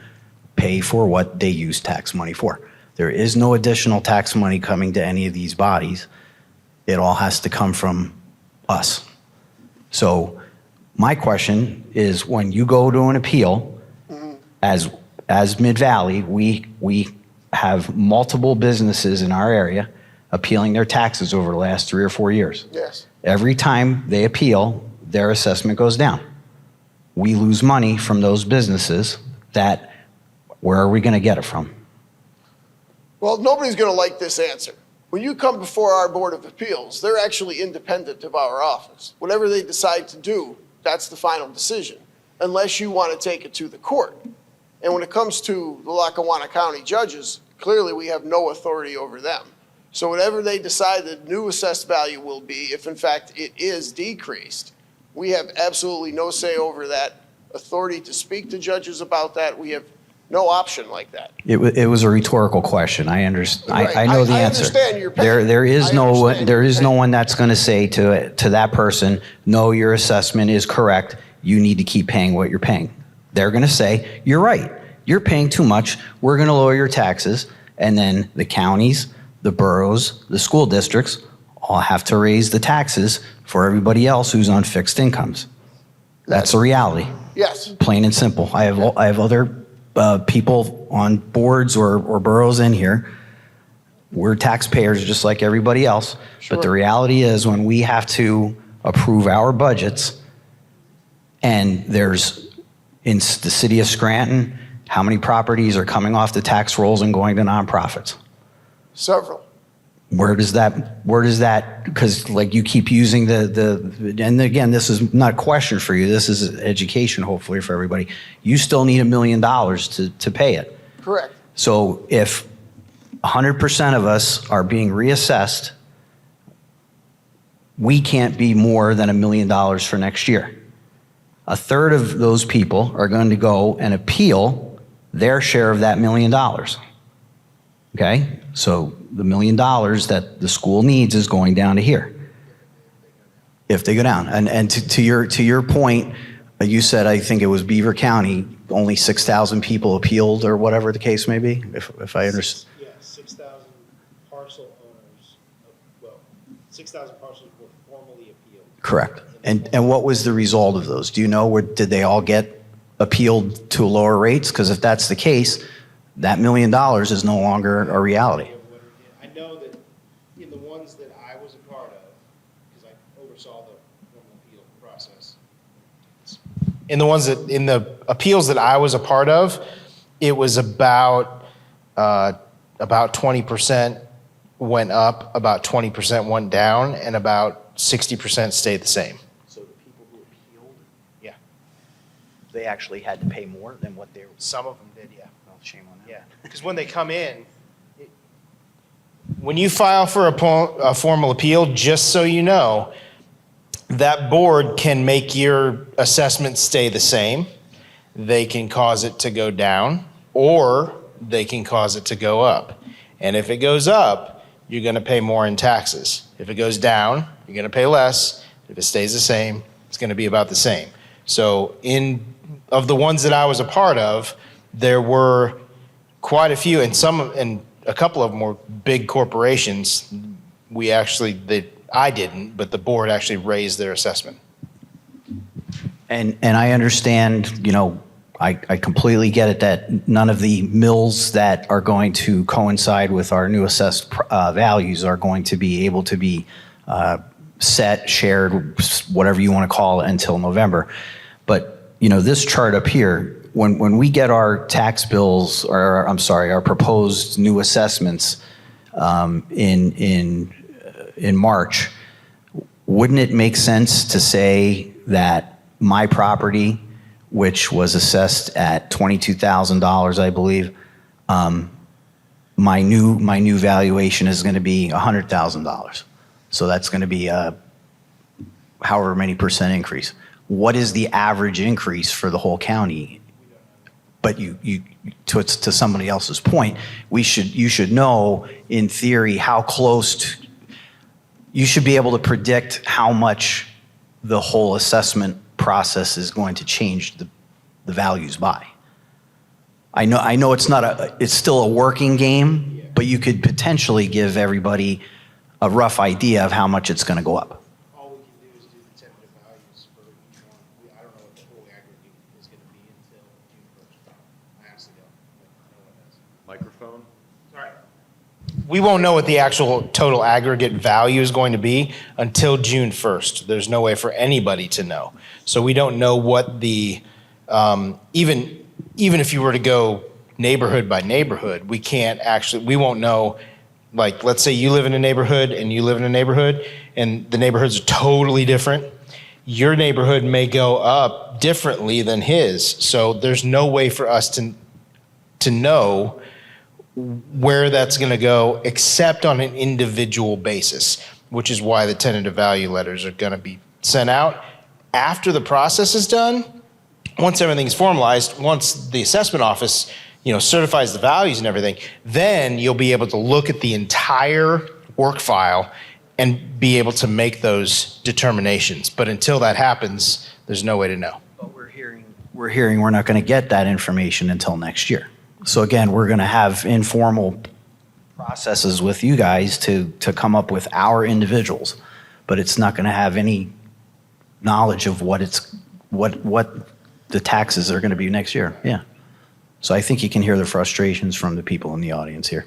Speaker 5: pay for what they use tax money for. There is no additional tax money coming to any of these bodies. It all has to come from us. So my question is, when you go to an appeal, as Mid-Valley, we have multiple businesses in our area appealing their taxes over the last 3 or 4 years.
Speaker 4: Yes.
Speaker 5: Every time they appeal, their assessment goes down. We lose money from those businesses. Where are we going to get it from?
Speaker 4: Well, nobody's going to like this answer. When you come before our Board of Appeals, they're actually independent of our office. Whatever they decide to do, that's the final decision, unless you want to take it to the court. And when it comes to the Lackawanna County judges, clearly we have no authority over them. So whatever they decide the new assessed value will be, if in fact it is decreased, we have absolutely no say over that, authority to speak to judges about that. We have no option like that.
Speaker 5: It was a rhetorical question. I understand.
Speaker 4: Right.
Speaker 5: I know the
Speaker 4: I
Speaker 5: answer.
Speaker 4: understand your pain.
Speaker 5: There is
Speaker 4: I
Speaker 5: no
Speaker 4: understand your
Speaker 5: one that's going to say to that person, no, your assessment is correct. You need to keep paying what you're paying. They're going to say, you're right. You're paying too much. We're going to lower your taxes. And then the counties, the boroughs, the school districts all have to raise the taxes for everybody else who's on fixed incomes. That's the reality.
Speaker 4: Yes.
Speaker 5: Plain and simple. I have other people on boards or boroughs in here. We're taxpayers just like everybody else.
Speaker 4: Sure.
Speaker 5: But the reality is, when we have to approve our budgets, and there's, in the city of Scranton, how many properties are coming off the tax rolls and going to nonprofits?
Speaker 4: Several.
Speaker 5: Where does that, because like you keep using and again, this is not a question for you, this is education hopefully for everybody. You still need $1 million to pay it.
Speaker 4: Correct.
Speaker 5: So if 100% of us are being reassessed, we can't be more than $1 million for next year. A third of those people are going to go and appeal their share of that $1 million. Okay? So the $1 million that the school needs is going down to here, if they go down. And to your point, you said, I think it was Beaver County, only 6,000 people appealed, or whatever the case may be, if I understand.
Speaker 2: Yeah, 6,000 parcel owners, 6,000 parcels were formally appealed.
Speaker 5: Correct. And what was the result of those? Do you know, did they all get appealed to lower rates? Because if that's the case, that $1 million is no longer a reality.
Speaker 2: I know that In the appeals that I was a part of, it was about 20% went up, about 20% went down, and about 60% stayed the same.
Speaker 5: So the people who appealed,
Speaker 2: Yeah.
Speaker 5: they actually had to pay more than what they were.
Speaker 2: Some of them did, yeah.
Speaker 5: Well, shame on them.
Speaker 2: Yeah, because when they come in, when you file for a formal appeal, just so you know, that board can make your assessment stay the same. They can cause it to go down, or they can cause it to go up. And if it goes up, you're going to pay more in taxes. If it goes down, you're going to pay less. If it stays the same, it's going to be about the same. So of the ones that I was a part of, there were quite a few, and a couple of them were big corporations. I didn't, but the board actually raised their assessment.
Speaker 5: And I understand, I completely get it that none of the mills that are going to coincide with our new assessed values are going to be able to be set, shared, whatever you want to call it, until November. But, this chart up here, when we get our tax bills, or I'm sorry, our proposed new assessments in March, wouldn't it make sense to say that my property, which was assessed at $22,000, I believe, my new valuation is going to be $100,000. So that's going to be a however many percent increase. What is the average increase for the whole county? But to somebody else's point, you should know in theory how close you should be able to predict how much the whole assessment process is going to change the values by. I know it's still a working game, but you could potentially give everybody a rough idea of how much it's going to go up.
Speaker 2: All we can do is do the tentative values for each one. I don't know what the whole aggregate is going to be until June 1st. I honestly don't. No one does.
Speaker 19: Microphone?
Speaker 2: Sorry. We won't know what the actual total aggregate value is going to be until June 1st. There's no way for anybody to know. So we don't know what the, even if you were to go neighborhood by neighborhood, we won't know, like, let's say you live in a neighborhood and you live in a neighborhood and the neighborhoods are totally different. Your neighborhood may go up differently than his. So there's no way for us to know where that's going to go except on an individual basis, which is why the tentative value letters are going to be sent out. After the process is done, once everything's formalized, once the assessment office, certifies the values and everything, then you'll be able to look at the entire work file and be able to make those determinations. But until that happens, there's no way to know.
Speaker 5: But we're hearing we're not going to get that information until next year. So again, we're going to have informal processes with you guys to come up with our individuals, but it's not going to have any knowledge of what the taxes are going to be next year. Yeah. So I think you can hear the frustrations from the people in the audience here.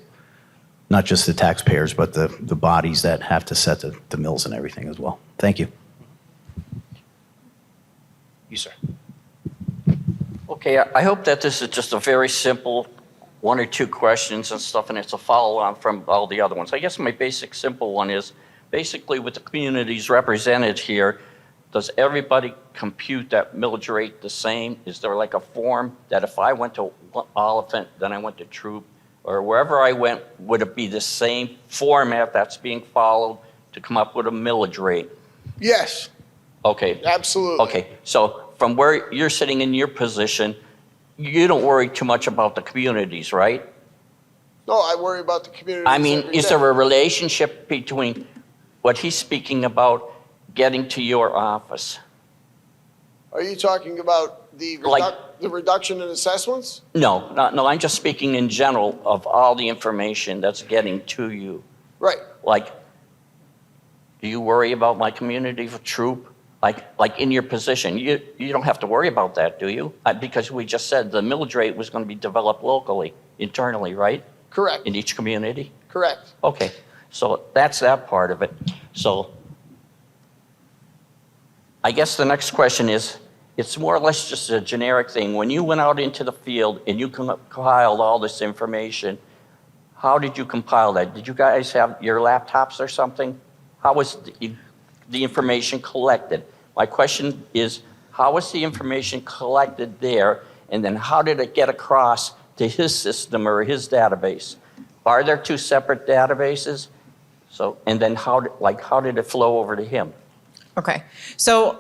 Speaker 5: Not just the taxpayers, but the bodies that have to set the mills and everything as well. Thank you.
Speaker 2: You, sir.
Speaker 6: Okay, I hope that this is just a very simple one or two questions and stuff, and it's a follow-on from all the other ones. I guess my basic simple one is, basically with the communities represented here, does everybody compute that millage rate the same? Is there like a form that if I went to Oliphant, then I went to Throop, or wherever I went, would it be the same format that's being followed to come up with a millage rate?
Speaker 4: Yes,
Speaker 6: Okay.
Speaker 4: absolutely.
Speaker 6: Okay, so from where you're sitting in your position, you don't worry too much about the communities, right?
Speaker 4: No, I worry about the community.
Speaker 6: I mean, is there a relationship between what he's speaking about getting to your office?
Speaker 4: Are you talking about the reduction in assessments?
Speaker 6: No, I'm just speaking in general of all the information that's getting to you.
Speaker 4: Right.
Speaker 6: Like, do you worry about my community for Throop? Like in your position, you don't have to worry about that, do you? Because we just said the millage rate was going to be developed locally, internally, right?
Speaker 4: Correct.
Speaker 6: In each community?
Speaker 4: Correct.
Speaker 6: Okay, so that's that part of it. So I guess the next question is, it's more or less just a generic thing. When you went out into the field and you compiled all this information, how did you compile that? Did you guys have your laptops or something? How was the information collected? My question is, how was the information collected there, and then how did it get across to his system or his database? Are there two separate databases? So, and then how did it flow over to him?
Speaker 1: Okay, so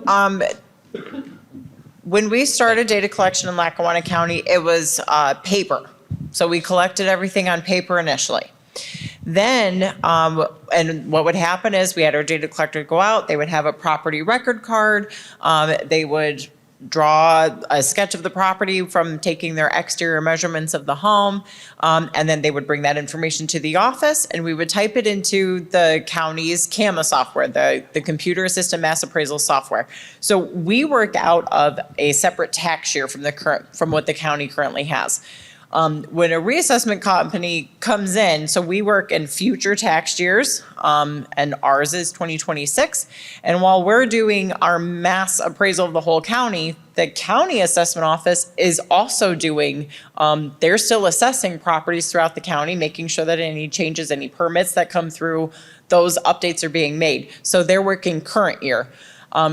Speaker 1: when we started data collection in Lackawanna County, it was paper. So we collected everything on paper initially. Then, and what would happen is we had our data collector go out, they would have a property record card, they would draw a sketch of the property from taking their exterior measurements of the home, and then they would bring that information to the office, and we would type it into the county's CAMA software, the Computer Assisted Mass Appraisal software. So we work out of a separate tax year from what the county currently has. When a reassessment company comes in, so we work in future tax years, and ours is 2026. And while we're doing our mass appraisal of the whole county, the county assessment office is also doing, they're still assessing properties throughout the county, making sure that any changes, any permits that come through, those updates are being made. So they're working current year.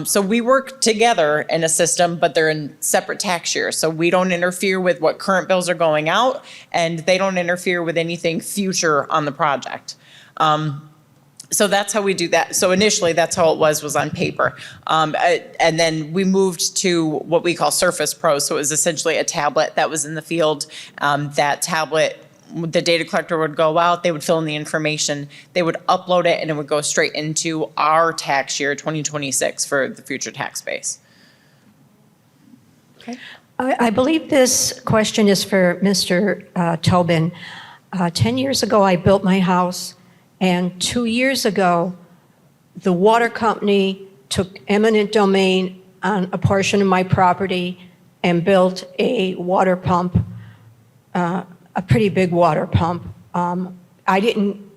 Speaker 1: So we work together in a system, but they're in separate tax years. So we don't interfere with what current bills are going out, and they don't interfere with anything future on the project. So that's how we do that. So initially, that's how it was on paper. And then we moved to what we call Surface Pro. So it was essentially a tablet that was in the field. That tablet, the data collector would go out, they would fill in the information, they would upload it, and it would go straight into our tax year, 2026, for the future tax base. Okay.
Speaker 7: I believe this question is for Mr. Tobin. 10 years ago, I built my house, and 2 years ago, the water company took eminent domain on a portion of my property and built a water pump, a pretty big water pump. I didn't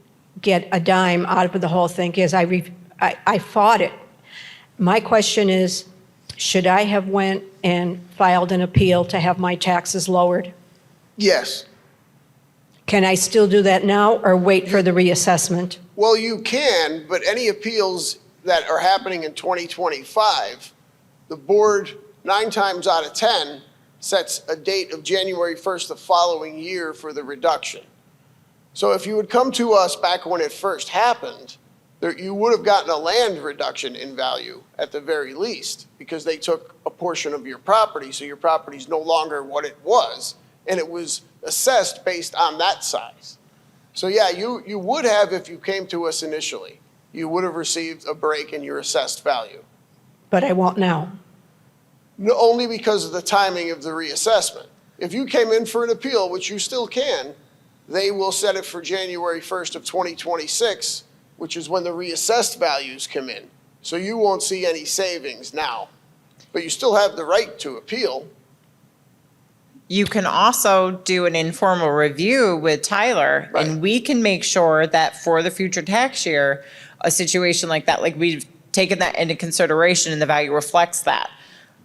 Speaker 7: get a dime out of the whole thing because I fought it. My question is, should I have went and filed an appeal to have my taxes lowered?
Speaker 4: Yes.
Speaker 7: Can I still do that now or wait for the reassessment?
Speaker 4: Well, you can, but any appeals that are happening in 2025, the board, 9 times out of 10, sets a date of January 1st the following year for the reduction. So if you would come to us back when it first happened, you would have gotten a land reduction in value at the very least, because they took a portion of your property, so your property is no longer what it was, and it was assessed based on that size. So yeah, you would have, if you came to us initially, you would have received a break in your assessed value.
Speaker 7: But I won't now.
Speaker 4: No, only because of the timing of the reassessment. If you came in for an appeal, which you still can, they will set it for January 1st of 2026, which is when the reassessed values come in. So you won't see any savings now, but you still have the right to appeal.
Speaker 1: You can also do an informal review with Tyler, and we can make sure that for the future tax year, a situation like that, like we've taken that into consideration and the value reflects that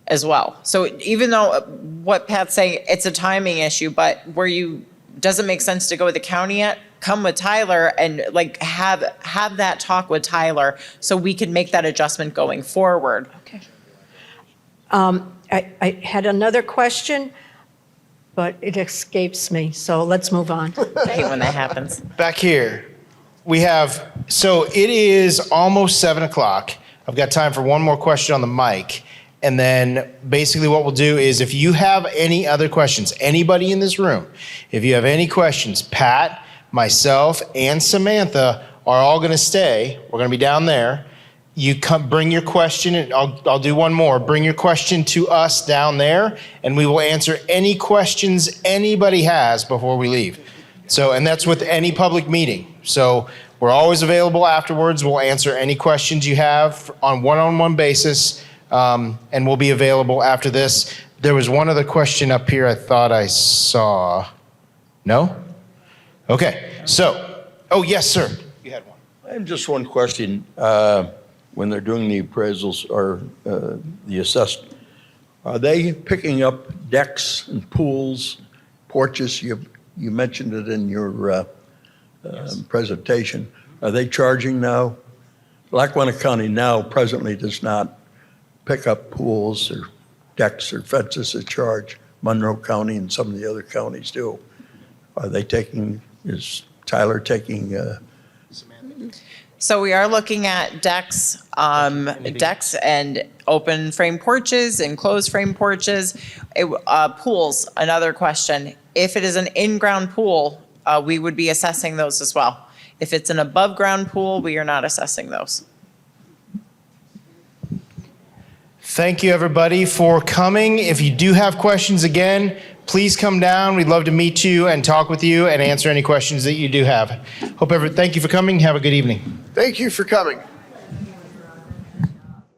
Speaker 1: as well. So even though what Pat's saying, it's a timing issue, but where you doesn't make sense to go with the county yet, come with Tyler and like have that talk with Tyler so we can make that adjustment going forward.
Speaker 7: Okay. I had another question, but it escapes me, so let's move on.
Speaker 1: I hate when that happens.
Speaker 2: Back here, we have, so it is almost 7 o'clock. I've got time for one more question on the mic. And then basically what we'll do is if you have any other questions, anybody in this room, if you have any questions, Pat, myself, and Samantha are all going to stay. We're going to be down there. You come, bring your question, and I'll do one more. Bring your question to us down there, and we will answer any questions anybody has before we leave. So, and that's with any public meeting. So we're always available afterwards. We'll answer any questions you have on one-on-one basis. And we'll be available after this. There was one other question up here I thought I saw. No? Okay. So, oh, yes, sir. You had one.
Speaker 22: I have just one question. When they're doing the appraisals or the assessment,
Speaker 8: Are they picking up decks and pools, porches? You mentioned it in your presentation. Are they charging now? Lackawanna County now presently does not pick up pools or decks or fences at charge. Monroe County and some of the other counties do. Are they taking, is Tyler taking?
Speaker 1: So we are looking at decks and open frame porches and closed frame porches. Pools, another question. If it is an in-ground pool, we would be assessing those as well. If it's an above-ground pool, we are not assessing those.
Speaker 2: Thank you, everybody, for coming. If you do have questions again, please come down. We'd love to meet you and talk with you and answer any questions that you do have. Thank you for coming. Have a good evening.
Speaker 4: Thank you for coming.